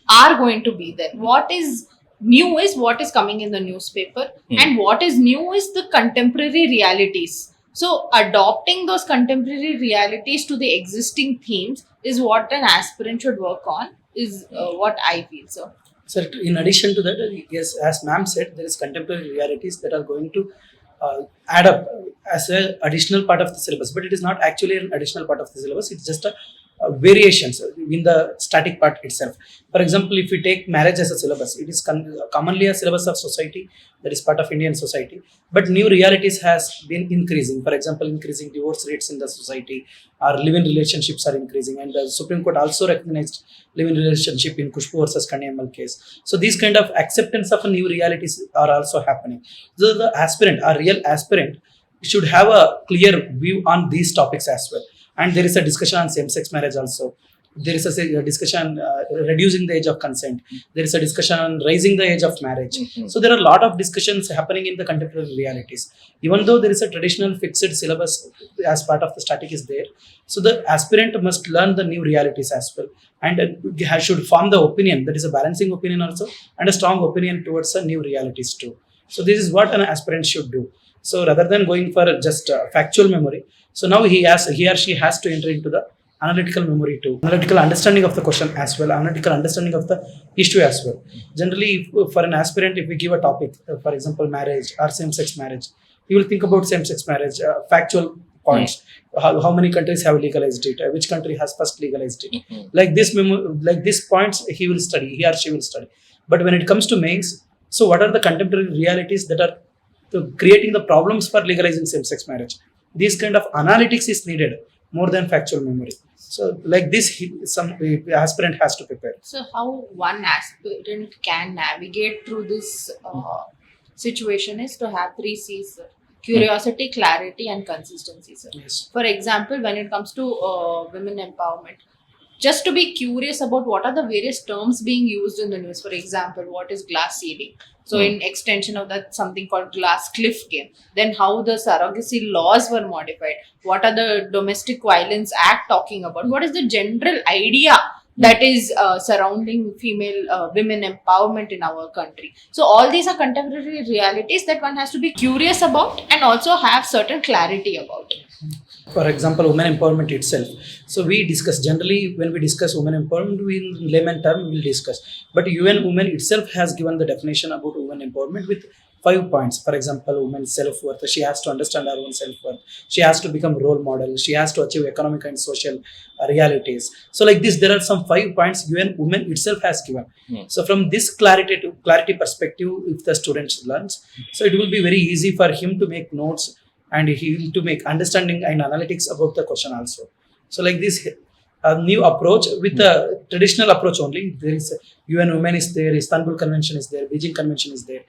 are going to be there. What is new is what is coming in the newspaper, and what is new is the contemporary realities. So, adopting those contemporary realities to the existing themes is what an aspirant should work on, is what I feel. So, So in addition to that, yes, as ma'am said, there is contemporary realities that are going to add up as an additional part of the syllabus, but it is not actually an additional part of the syllabus. It's just a variations in the static part itself. For example, if we take marriage as a syllabus, it is commonly a syllabus of society that is part of Indian society, but new realities has been increasing. For example, increasing divorce rates in the society, our live-in relationships are increasing, and the Supreme Court also recognized live-in relationship in Kushbu versus Kanyamal case. So these kind of acceptance of new realities are also happening. So the aspirant, a real aspirant, should have a clear view on these topics as well. And there is a discussion on same-sex marriage also. There is a discussion reducing the age of consent. There is a discussion on raising the age of marriage. So there are a lot of discussions happening in the contemporary realities. Even though there is a traditional fixed syllabus as part of the static is there, so the aspirant must learn the new realities as well, and should form the opinion, that is a balancing opinion also, and a strong opinion towards the new realities too. So this is what an aspirant should do. So rather than going for just factual memory, so now he or she has to enter into the analytical memory too, analytical understanding of the question as well, analytical understanding of the issue as well. Generally, for an aspirant, if we give a topic, for example, marriage or same-sex marriage, he will think about same-sex marriage, factual points. How many countries have legalized it? Which country has first legalized it? Like these points, he or she will study. But when it comes to mains, so what are the contemporary realities that are creating the problems for legalizing same-sex marriage? This kind of analytics is needed more than factual memory. So like this, some aspirant has to prepare. so how one aspirant can navigate through this situation is to have 3 C's: sir. Curiosity, clarity, and consistency. Sir. Yes. For example, when it comes to women empowerment, just to be curious about what are the various terms being used in the news. For example, what is glass ceiling? So, in extension of that, something called glass cliff came. Then, how the surrogacy laws were modified. What are the Domestic Violence Act talking about? What is the general idea that is surrounding female women empowerment in our country? So, all these are contemporary realities that one has to be curious about and also have certain clarity about it. For example, women empowerment itself. So we discuss generally when we discuss women empowerment, we in layman term we will discuss. But UN Women itself has given the definition about women empowerment with 5 points. For example, women's self-worth. She has to understand her own self-worth. She has to become role model. She has to achieve economic and social realities. So like this, there are some 5 points UN Women itself has given. So from this clarity perspective, if the student learns, so it will be very easy for him to make notes and he to make understanding and analytics about the question also. So like this new approach with the traditional approach only. There is UN Women is there, Istanbul Convention is there, Beijing Convention is there.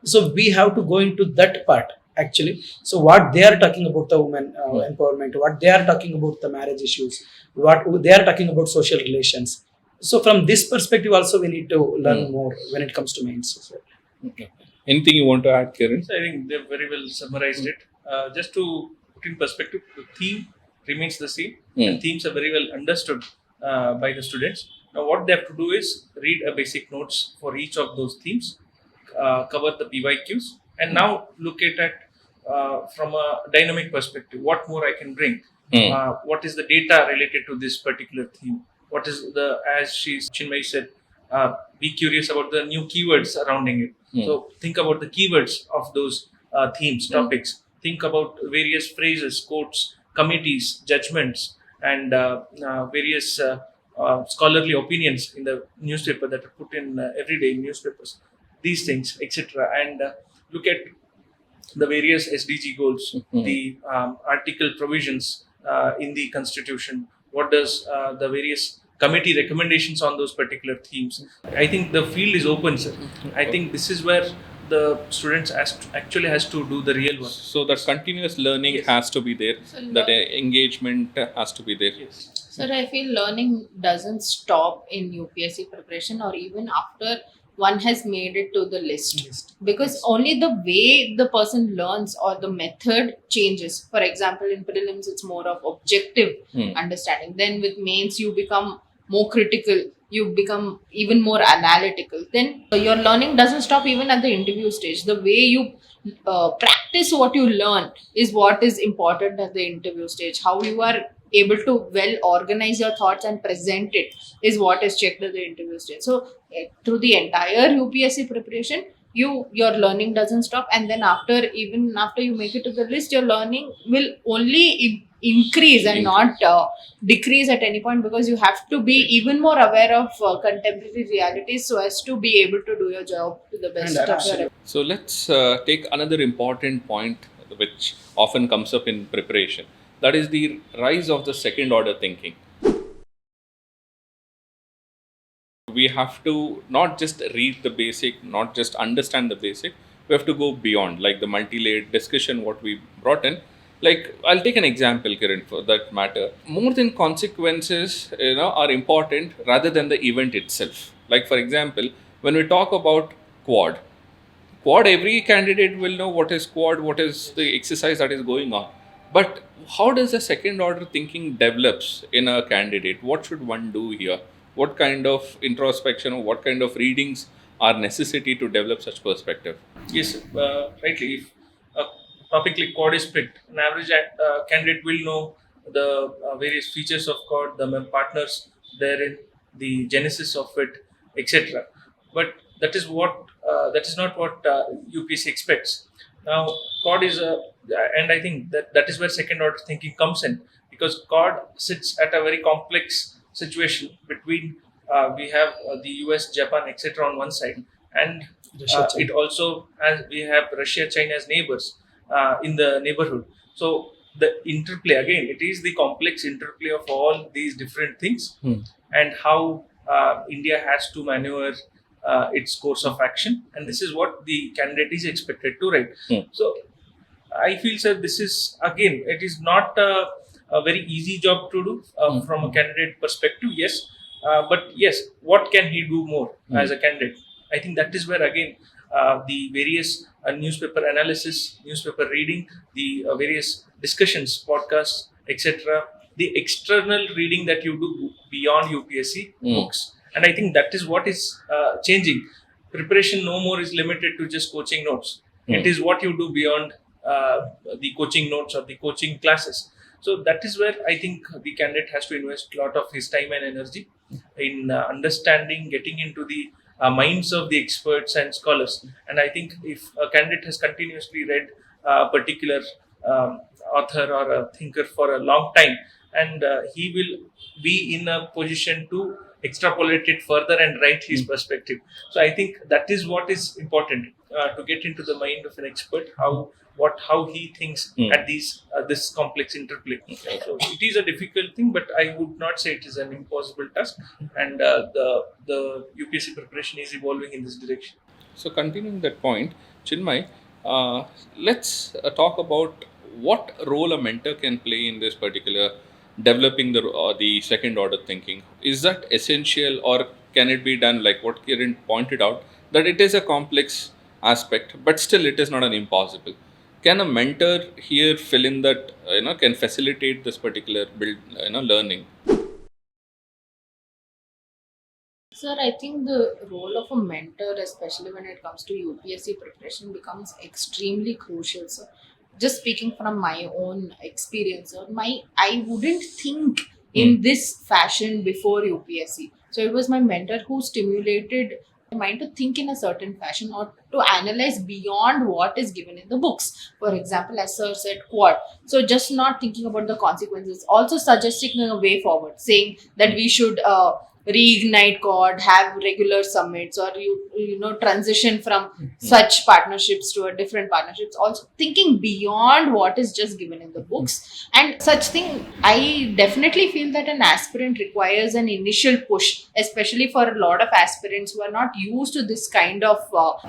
So we have to go into that part actually. So what they are talking about the women empowerment, what they are talking about the marriage issues, what they are talking about social relations. So from this perspective also we need to learn more when it comes to mains. Okay. Anything you want to add, Kiran? So I think they've very well summarized it. Just to put in perspective, the theme remains the same, and themes are very well understood by the students. Now, what they have to do is read a basic notes for each of those themes, cover the PYQs, and now look at it from a dynamic perspective. What more I can bring? What is the data related to this particular theme? What is as Chinmay said, be curious about the new keywords surrounding it. So think about the keywords of those themes, topics. Think about various phrases, quotes, committees, judgments, and various scholarly opinions in the newspaper that are put in everyday newspapers. These things, etc. And look at the various SDG goals, the article provisions in the constitution. What does the various committee recommendations on those particular themes? I think the field is open, sir. I think this is where the students actually has to do the real work. So that continuous learning has to be there. So that engagement has to be there. Yes. Sir, I feel learning doesn't stop in UPSC preparation or even after one has made it to the list. Because Yes. only the way the person learns or the method changes. For example, in prelims, it's more of objective understanding. Then with mains, you become more critical, you become even more analytical. Then your learning doesn't stop even at the interview stage. The way you practice what you learn is what is important at the interview stage. How you are able to well organize your thoughts and present it is what is checked at the interview stage. So through the entire UPSC preparation, your learning doesn't stop, and then even after you make it to the list, your learning will only increase and not decrease at any point, because you have to be even more aware of contemporary realities so as to be able to do your job to the best of your absolutely. So let's take another important point which often comes up in preparation. That is the rise of the second order thinking. We have to not just read the basic, not just understand the basic, we have to go beyond, like the multi-layered discussion what we brought in. Like, I'll take an example, Kiran, for that matter. More than consequences, are important rather than the event itself. Like, for example, when we talk about quad, every candidate will know what is quad, what is the exercise that is going on. But how does the second order thinking develops in a candidate? What should one do here? What kind of introspection or what kind of readings are necessity to develop such perspective? Yes, rightly. If a topic like code is picked, an average candidate will know the various features of code, the partners therein, the genesis of it, etc. But that is not what UPSC expects. Now, code is and I think that is where second order thinking comes in, because code sits at a very complex situation between we have the US, Japan, etc. on one side, and Russia, China. it also has we have Russia, China as neighbors in the neighborhood. So the interplay again, it is the complex interplay of all these different things, and how India has to maneuver its course of action, and this is what the candidate is expected to write. So I feel, sir, this is again, it is not a very easy job to do from a candidate perspective. Yes, but yes, what can he do more as a candidate? I think that is where again the various newspaper analysis, newspaper reading, the various discussions, podcasts, etc. The external reading that you do beyond UPSC books, and I think that is what is changing. Preparation no more is limited to just coaching notes. It is what you do beyond the coaching notes or the coaching classes. So that is where I think the candidate has to invest a lot of his time and energy in understanding, getting into the minds of the experts and scholars. And I think if a candidate has continuously read a particular author or a thinker for a long time, and he will be in a position to extrapolate it further and write his perspective. So I think that is what is important, to get into the mind of an expert, how he thinks at these this complex interplay. So it is a difficult thing, but I would not say it is an impossible task, and the UPSC preparation is evolving in this direction. So, continuing that point, Chinmay, let's talk about what role a mentor can play in this particular developing the second order thinking. Is that essential, or can it be done like what Kiran pointed out, that it is a complex aspect, but still it is not an impossible? Can a mentor here fill in that, can facilitate this particular build, learning? Sir, I think the role of a mentor, especially when it comes to UPSC preparation, becomes extremely crucial. So, just speaking from my own experience, sir, I wouldn't think in this fashion before UPSC. So it was my mentor who stimulated my mind to think in a certain fashion or to analyze beyond what is given in the books. For example, as sir said, quad. So just not thinking about the consequences, also suggesting a way forward, saying that we should reignite chord, have regular summits, or transition from such partnerships to a different partnerships. Also thinking beyond what is just given in the books and such thing. I definitely feel that an aspirant requires an initial push, especially for a lot of aspirants who are not used to this kind of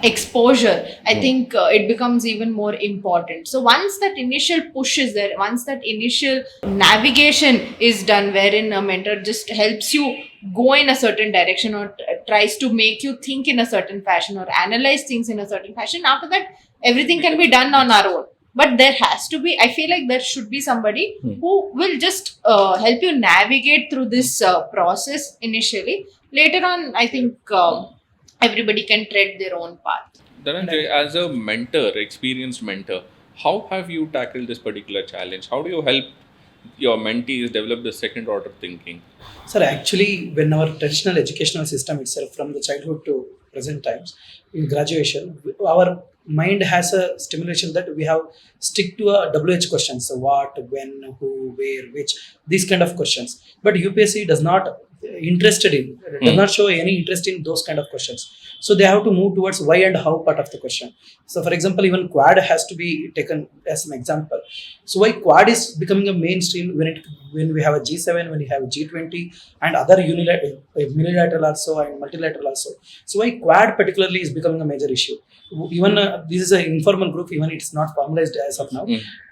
exposure. I think it becomes even more important. So once that initial push is there, once that initial navigation is done, wherein a mentor just helps you go in a certain direction, or tries to make you think in a certain fashion or analyze things in a certain fashion, after that everything can be done on our own. But there has to be, I feel like there should be somebody who will just help you navigate through this process initially. Later on, I think everybody can tread their own path. Dhananjay, as a mentor, experienced mentor, how have you tackled this particular challenge? How do you help your mentees develop the second order thinking? Sir, actually, when our traditional educational system itself, from the childhood to present times, in graduation, our mind has a stimulation that we have stick to a WH questions. So what, when, who, where, which, these kind of questions. But UPSC does not does not show any interest in those kind of questions. So they have to move towards why and how part of the question. So for example, even quad has to be taken as an example. So why quad is becoming a mainstream when we have a G7, when we have a G20 and other unilateral also and multilateral also. So why quad particularly is becoming a major issue. Even this is an informal group, even it's not formalized as of now.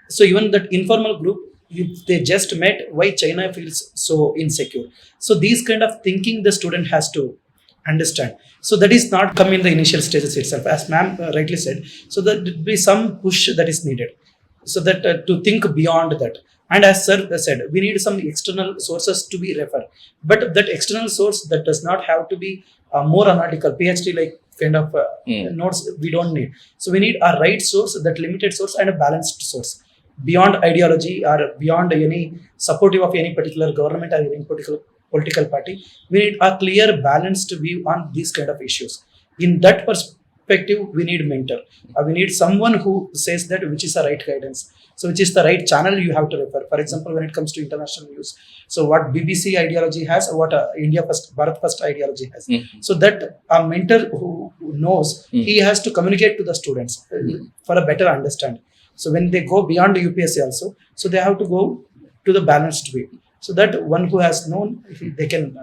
So even that informal group, if they just met, why China feels so insecure. So these kind of thinking the student has to understand. So that is not come in the initial stages itself, as ma'am rightly said. So that there be some push that is needed, so that to think beyond that. And as sir said, we need some external sources to be referred. But that external source that does not have to be more analytical, PhD like kind of notes we don't need. So we need a right source, that limited source, and a balanced source. Beyond ideology or beyond any supportive of any particular government or any particular political party, we need a clear balanced view on these kind of issues. In that perspective, we need mentor. We need someone who says that which is the right guidance. So which is the right channel you have to refer. For example, when it comes to international news, so what BBC ideology has, what India first, Bharat first ideology has. So that a mentor who knows, he has to communicate to the students for a better understanding. So when they go beyond the UPSC also, so they have to go to the balanced way. So that one who has known, they can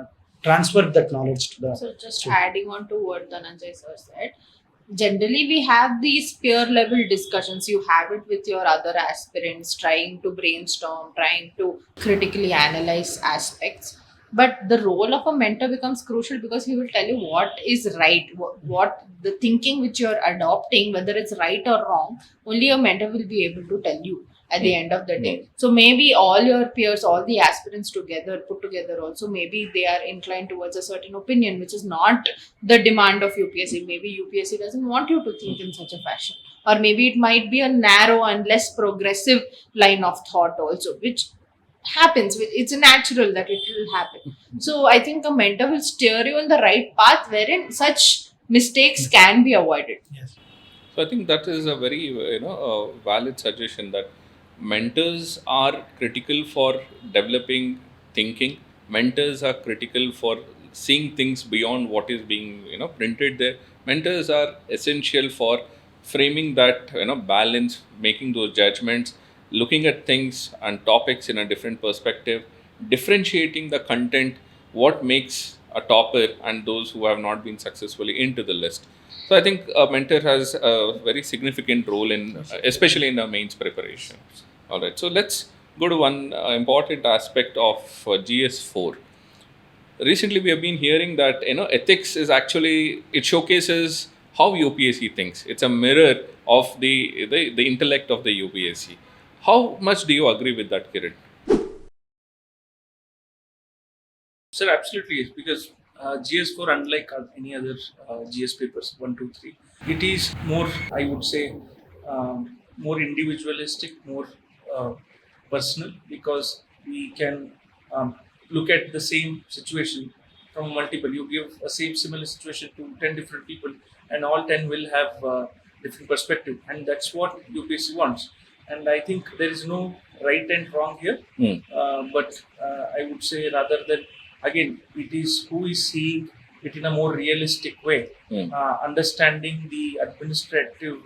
transfer that knowledge to the. So just adding on to what Dhananjay sir said, generally we have these peer level discussions. You have it with your other aspirants, trying to brainstorm, trying to critically analyze aspects. But the role of a mentor becomes crucial, because he will tell you what is right, what the thinking which you're adopting, whether it's right or wrong. Only a mentor will be able to tell you at the end of the day. So maybe all your peers, all the aspirants put together also, maybe they are inclined towards a certain opinion which is not the demand of UPSC. Maybe UPSC doesn't want you to think in such a fashion, or maybe it might be a narrow and less progressive line of thought also, which happens. It's natural that it will happen. So I think a mentor will steer you in the right path, wherein such mistakes can be avoided. Yes. So I think that is a very valid suggestion, that mentors are critical for developing thinking. Mentors are critical for seeing things beyond what is being printed there. Mentors are essential for framing that balance, making those judgments, looking at things and topics in a different perspective, differentiating the content, what makes a topper and those who have not been successfully into the list. So I think a mentor has a very significant role in, especially in the mains preparation. All right, so let's go to one important aspect of GS4. Recently, we have been hearing that ethics is actually, it showcases how UPSC thinks. It's a mirror of the intellect of the UPSC. How much do you agree with that, Kiran? Sir, absolutely yes, because GS4, unlike any other GS papers, 1, 2, 3, it is more, I would say, more individualistic, more personal, because we can look at the same situation from multiple. You give a similar situation to 10 different people, and all 10 will have different perspective, and that's what UPSC wants. And I think there is no right and wrong here, but I would say rather that again, it is who is seeing it in a more realistic way, understanding the administrative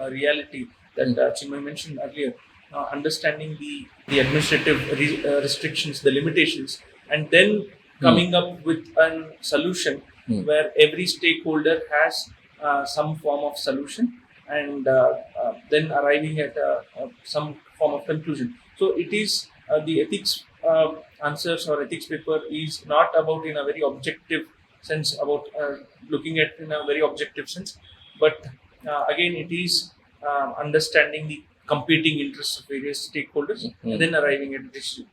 reality that Chinmay mentioned earlier, understanding the administrative restrictions, the limitations, and then coming up with a solution where every stakeholder has some form of solution, and then arriving at some form of conclusion. So it is the ethics answers or ethics paper is not about in a very objective sense about looking at in a very objective sense, but again it is understanding the competing interests of various stakeholders and then arriving at a decision.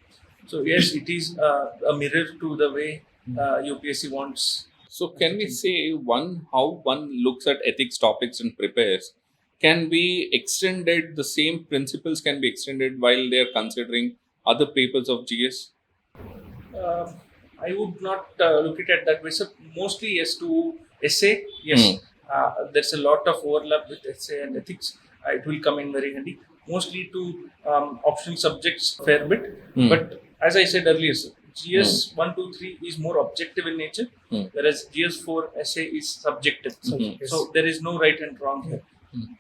So yes, it is a mirror to the way UPSC wants. So can we say how one looks at ethics topics and prepares can be extended, the same principles can be extended while they are considering other papers of GS? Uh, I would not look at it that way. So mostly yes to essay. Yes, there's a lot of overlap with essay and ethics. It will come in very handy. Mostly to optional subjects, fair bit. But as I said earlier, sir, GS 1, 2, 3 is more objective in nature, whereas GS 4 essay is subjective. So there is no right and wrong here.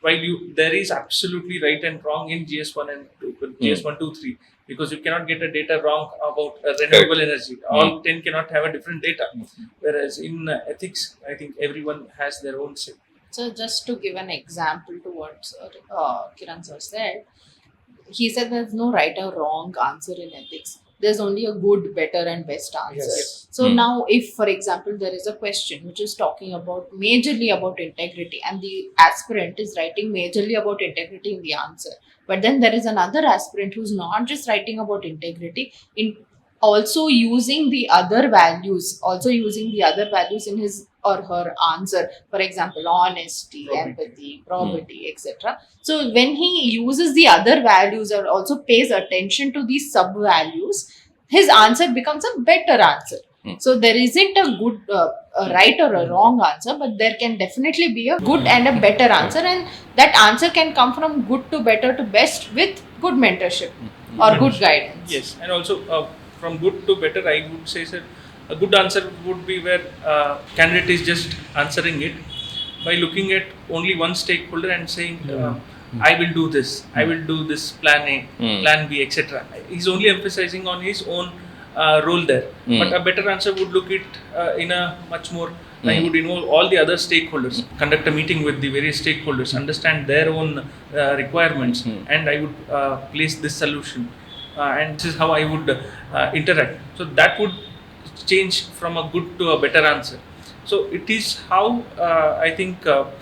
While there is absolutely right and wrong in GS 1 and 2, GS 1, 2, 3, because you cannot get a data wrong about renewable energy. All 10 cannot have a different data. Whereas in ethics, I think everyone has their own say. So just to give an example to what Kiran sir said, he said there's no right or wrong answer in ethics. There's only a good, better, and best answer. Yes. So now, if for example there is a question which is talking about majorly about integrity, and the aspirant is writing majorly about integrity in the answer, but then there is another aspirant who's not just writing about integrity, in also using the other values, in his or her answer. For example, honesty, empathy, probity, etc. So when he uses the other values or also pays attention to these sub values, his answer becomes a better answer. So there isn't a good, a right or a wrong answer, but there can definitely be a good and a better answer, and that answer can come from good to better to best with good mentorship or good guidance. Yes, and also from good to better, I would say, sir, a good answer would be where candidate is just answering it by looking at only one stakeholder and saying, I will do this, I will do this plan A, plan B, etc. He's only emphasizing on his own role there. But a better answer would look at in a much more, I would involve all the other stakeholders, conduct a meeting with the various stakeholders, understand their own requirements, and I would place this solution. And this is how I would interact. So that would change from a good to a better answer. So it is how I think a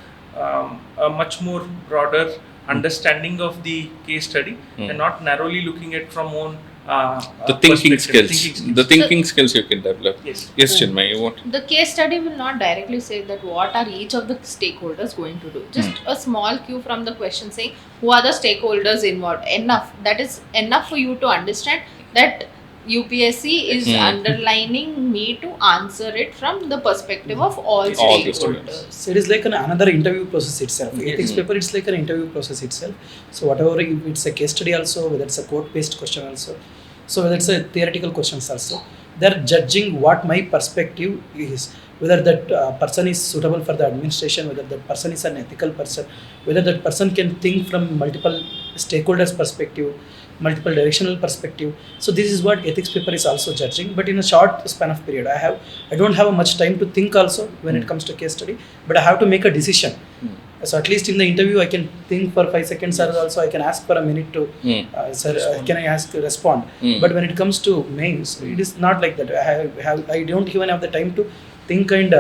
much more broader understanding of the case study and not narrowly looking at from own the thinking skills you can develop. Yes, Chinmay, you want? The case study will not directly say that what are each of the stakeholders going to do. Just a small cue from the question saying who are the stakeholders involved. Enough. That is enough for you to understand that UPSC is underlining me to answer it from the perspective of all stakeholders. So it is like another interview process itself. Ethics paper, it's like an interview process itself. So whatever, if it's a case study also, whether it's a code-based question also, so whether it's a theoretical questions also, they're judging what my perspective is, whether that person is suitable for the administration, whether that person is an ethical person, whether that person can think from multiple stakeholders' perspective, multiple directional perspective. So this is what ethics paper is also judging, but in a short span of period. I don't have much time to think also when it comes to case study, but I have to make a decision. So at least in the interview I can think for 5 seconds, or also I can ask for a minute to sir, can I respond. But when it comes to mains, it is not like that. I don't even have the time to think and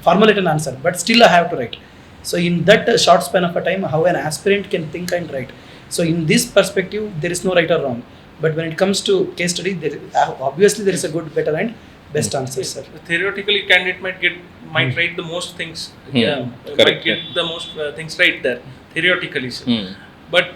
formulate an answer, but still I have to write. So in that short span of a time, how an aspirant can think and write. So in this perspective, there is no right or wrong. But when it comes to case study, obviously there is a good, better, and best answer, sir. Theoretically, candidate might write the most things. Might get the most things right there. Theoretically, sir. But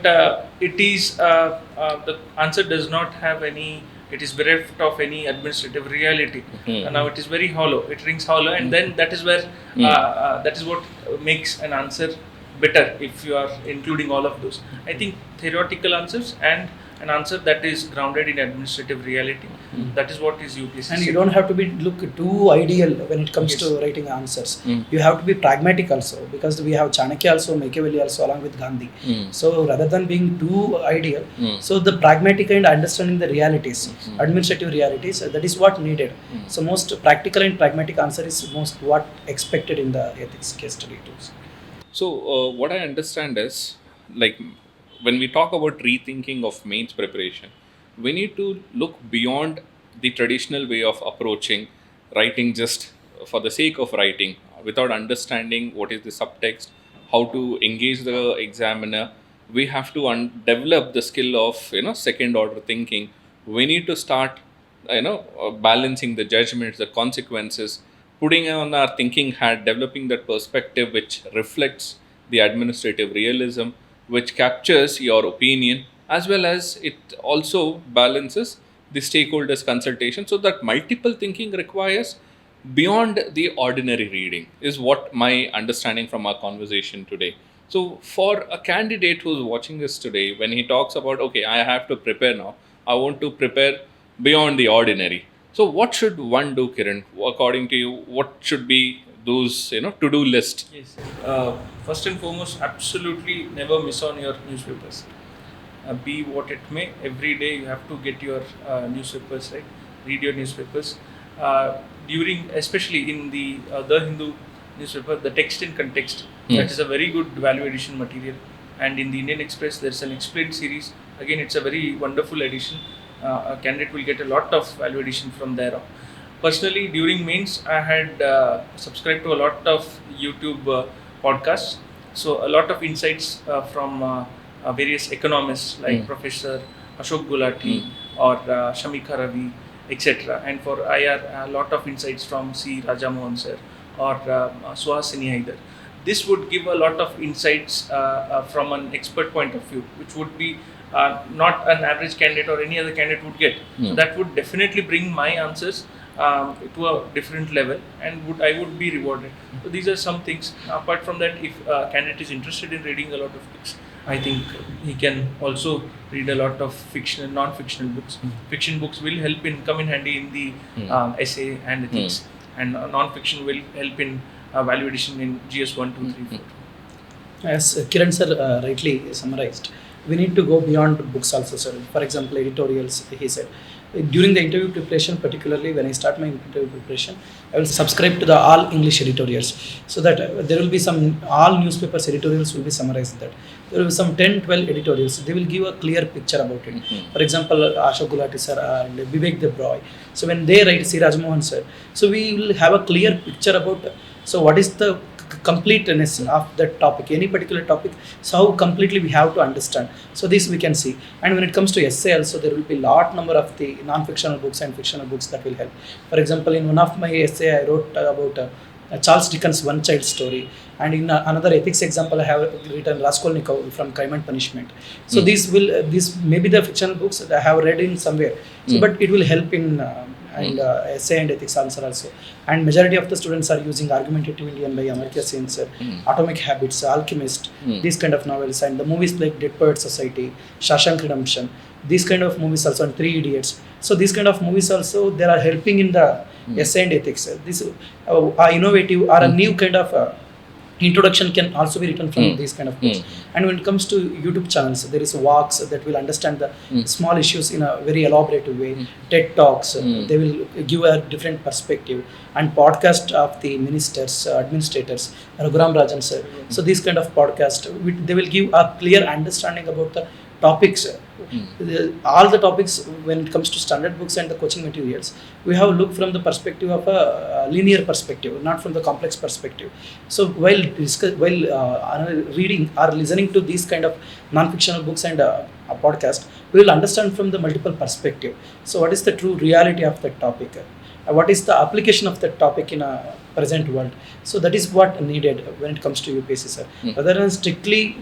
it is the answer does not have any. It is bereft of any administrative reality. Now it is very hollow. It rings hollow, and then that is where that is what makes an answer better if you are including all of those. I think theoretical answers and an answer that is grounded in administrative reality. That is what is UPSC. And you don't have to be look too ideal when it comes to writing answers. You have to be pragmatic also, because we have Chanakya also, Machiavelli also, along with Gandhi. So rather than being too ideal, so the pragmatic and understanding the realities, administrative realities, that is what needed. So most practical and pragmatic answer is most what expected in the ethics case study tools. So, what I understand is, like, when we talk about rethinking of mains preparation, we need to look beyond the traditional way of approaching writing just for the sake of writing, without understanding what is the subtext, how to engage the examiner. We have to develop the skill of second order thinking. We need to start balancing the judgments, the consequences, putting on our thinking hat, developing that perspective which reflects the administrative realism, which captures your opinion, as well as it also balances the stakeholders' consultation, so that multiple thinking requires beyond the ordinary reading, is what my understanding from our conversation today. So, for a candidate who's watching this today, when he talks about, okay, I have to prepare now, I want to prepare beyond the ordinary. So, what should one do, Kiran? According to you, what should be those to-do list? Yes. First and foremost, absolutely never miss on your newspapers. Be what it may, every day you have to get your newspapers, right? Read your newspapers. Especially in the Hindu newspaper, the text in context, that is a very good value addition material. And in the Indian Express, there's an explained series. Again, it's a very wonderful addition. A candidate will get a lot of value addition from there on. Personally, during mains, I had subscribed to a lot of YouTube podcasts. So a lot of insights from various economists like Professor Ashok Gulati or Shamikha Ravi, etc. And for IR, a lot of insights from C. Rajamohan sir or Suhasini Haidar. This would give a lot of insights from an expert point of view, which would be not an average candidate or any other candidate would get. So that would definitely bring my answers to a different level, and I would be rewarded. So these are some things. Apart from that, if a candidate is interested in reading a lot of books, I think he can also read a lot of fiction and non-fictional books. Fiction books will come in handy in the essay and ethics, and non-fiction will help in value addition in GS 1, 2, 3, 4. As Kiran sir rightly summarized, we need to go beyond books also, sir. For example, editorials, he said. During the interview preparation, particularly when I start my interview preparation, I will subscribe to the all English editorials, so that there will be some all newspapers editorials will be summarized that. There will be some 10, 12 editorials. They will give a clear picture about it. For example, Ashok Gulati sir and Vivek Debroy. So when they write C. Rajmohan sir, so we will have a clear picture about so what is the completeness of that topic, any particular topic, so how completely we have to understand. So this we can see. And when it comes to essay also, there will be lot number of the non-fictional books and fictional books that will help. For example, in one of my essay I wrote about Charles Dickens' One Child Story, and in another ethics example I have written Raskolnikov from Crime and Punishment. So these may be the fictional books that I have read in somewhere, so but it will help in essay and ethics answer also. And majority of the students are using Argumentative Indian by Amartya Sen sir, Atomic Habits, Alchemist, these kind of novels, and the movies like Dead Poet Society, Shawshank Redemption, these kind of movies also, and Three Idiots. So these kind of movies also, they are helping in the essay and ethics. This are innovative or a new kind of introduction can also be written from these kind of books. And when it comes to YouTube channels, there is walks that will understand the small issues in a very elaborate way. TED Talks, they will give a different perspective. And podcast of the ministers, administrators, Raghuram Rajan sir. So these kind of podcast, they will give a clear understanding about the topics. All the topics when it comes to standard books and the coaching materials, we have looked from the perspective of a linear perspective, not from the complex perspective. So while reading or listening to these kind of non-fictional books and a podcast, we will understand from the multiple perspective. So what is the true reality of that topic? What is the application of that topic in a present world? So that is what needed when it comes to UPSC, sir. Rather than strictly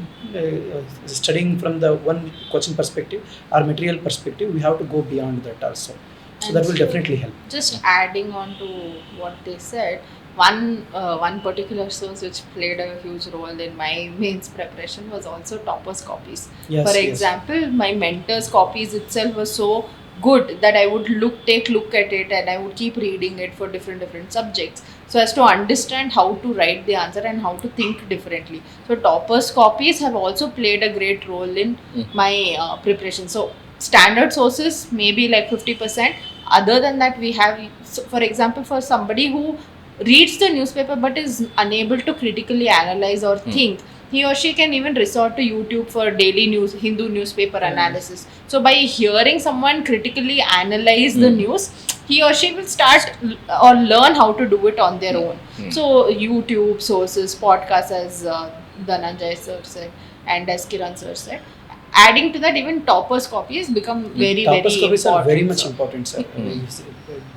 studying from the one coaching perspective or material perspective, we have to go beyond that also. So And that will definitely help. Just adding on to what they said, one particular source which played a huge role in my mains preparation was also toppers copies. Yes, For yes. example, my mentor's copies itself was so good that I would take look at it and I would keep reading it for different subjects so as to understand how to write the answer and how to think differently. So toppers copies have also played a great role in my preparation. So standard sources maybe like 50%. Other than that, we have, so for example, for somebody who reads the newspaper but is unable to critically analyze or think, he or she can even resort to YouTube for daily news, Hindu newspaper analysis. So by hearing someone critically analyze the news, he or she will start or learn how to do it on their own. So YouTube sources, podcasts, as Dhananjay sir said and as Kiran sir said. Adding to that, even toppers copies become very Toppers very copies important. are very much important, sir.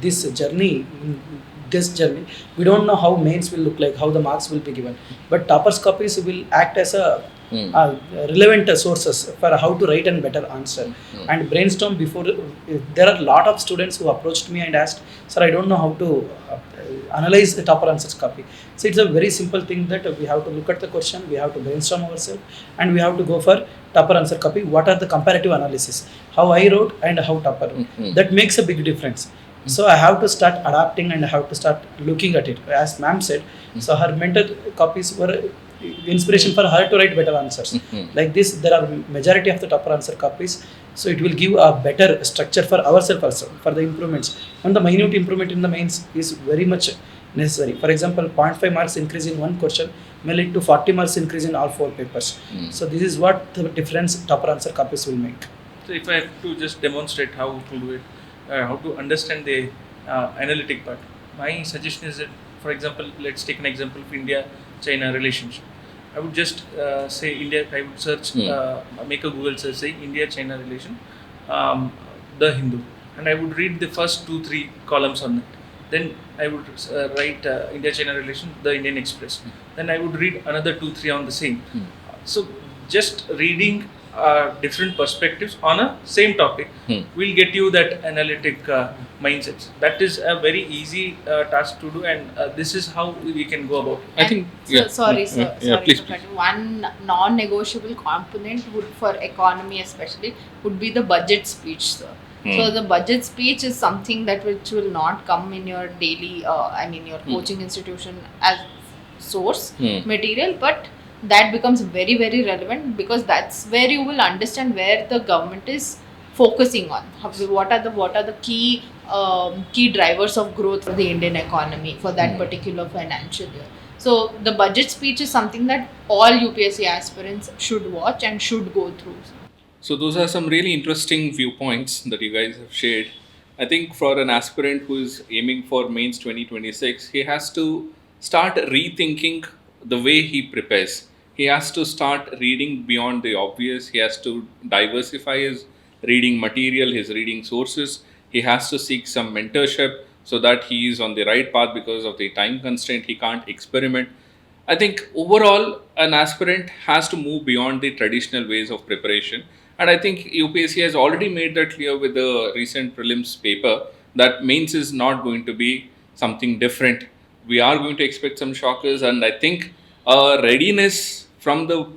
This journey, we don't know how mains will look like, how the marks will be given, but toppers copies will act as a relevant sources for how to write a better answer and brainstorm before. There are a lot of students who approached me and asked, sir, I don't know how to analyze the topper answers copy. So it's a very simple thing that we have to look at the question, we have to brainstorm ourselves, and we have to go for topper answer copy. What are the comparative analysis, how I wrote and how topper wrote. That makes a big difference. So I have to start adapting and I have to start looking at it. As ma'am said, so her mentor copies were inspiration for her to write better answers. Like this, there are majority of the topper answer copies. So it will give a better structure for ourselves also, for the improvements. And the minute improvement in the mains is very much necessary. For example, 0.5 marks increase in one question may lead to 40 marks increase in all 4 papers. So this is what the difference topper answer copies will make. So if I have to just demonstrate how to do it, how to understand the analytic part, my suggestion is that, for example, let's take an example of India-China relationship. I would just say India, I would search, make a Google search, say India-China relation, the Hindu, and I would read the first 2-3 columns on that. Then I would write India-China relation, the Indian Express. Then I would read another 2-3 on the same. So just reading different perspectives on a same topic will get you that analytic mindset. That is a very easy task to do, and this is how we can go about it. I think. Sorry, please. One non-negotiable component would, for economy especially, would be the budget speech, sir. So the budget speech is something that which will not come in your daily, your coaching institution as source material, but that becomes very very relevant because that's where you will understand where the government is focusing on. What are the key drivers of growth for the Indian economy for that particular financial year. So the budget speech is something that all UPSC aspirants should watch and should go through. So those are some really interesting viewpoints that you guys have shared. I think for an aspirant who is aiming for mains 2026, he has to start rethinking the way he prepares. He has to start reading beyond the obvious. He has to diversify his reading material, his reading sources. He has to seek some mentorship so that he is on the right path. Because of the time constraint, he can't experiment. I think overall, an aspirant has to move beyond the traditional ways of preparation. And I think UPSC has already made that clear with the recent prelims paper that mains is not going to be something different. We are going to expect some shockers, and I think readiness from the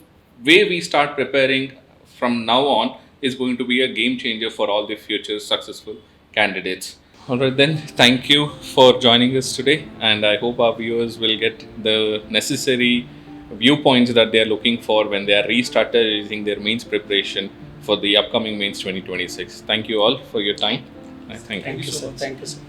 way we start preparing from now on is going to be a game changer for all the future successful candidates. Alright then, thank you for joining us today, and I hope our viewers will get the necessary viewpoints that they are looking for when they are restarting their mains preparation for the upcoming mains 2026. Thank you all for your time. Thank you. Thank you, sir. Thank you, sir.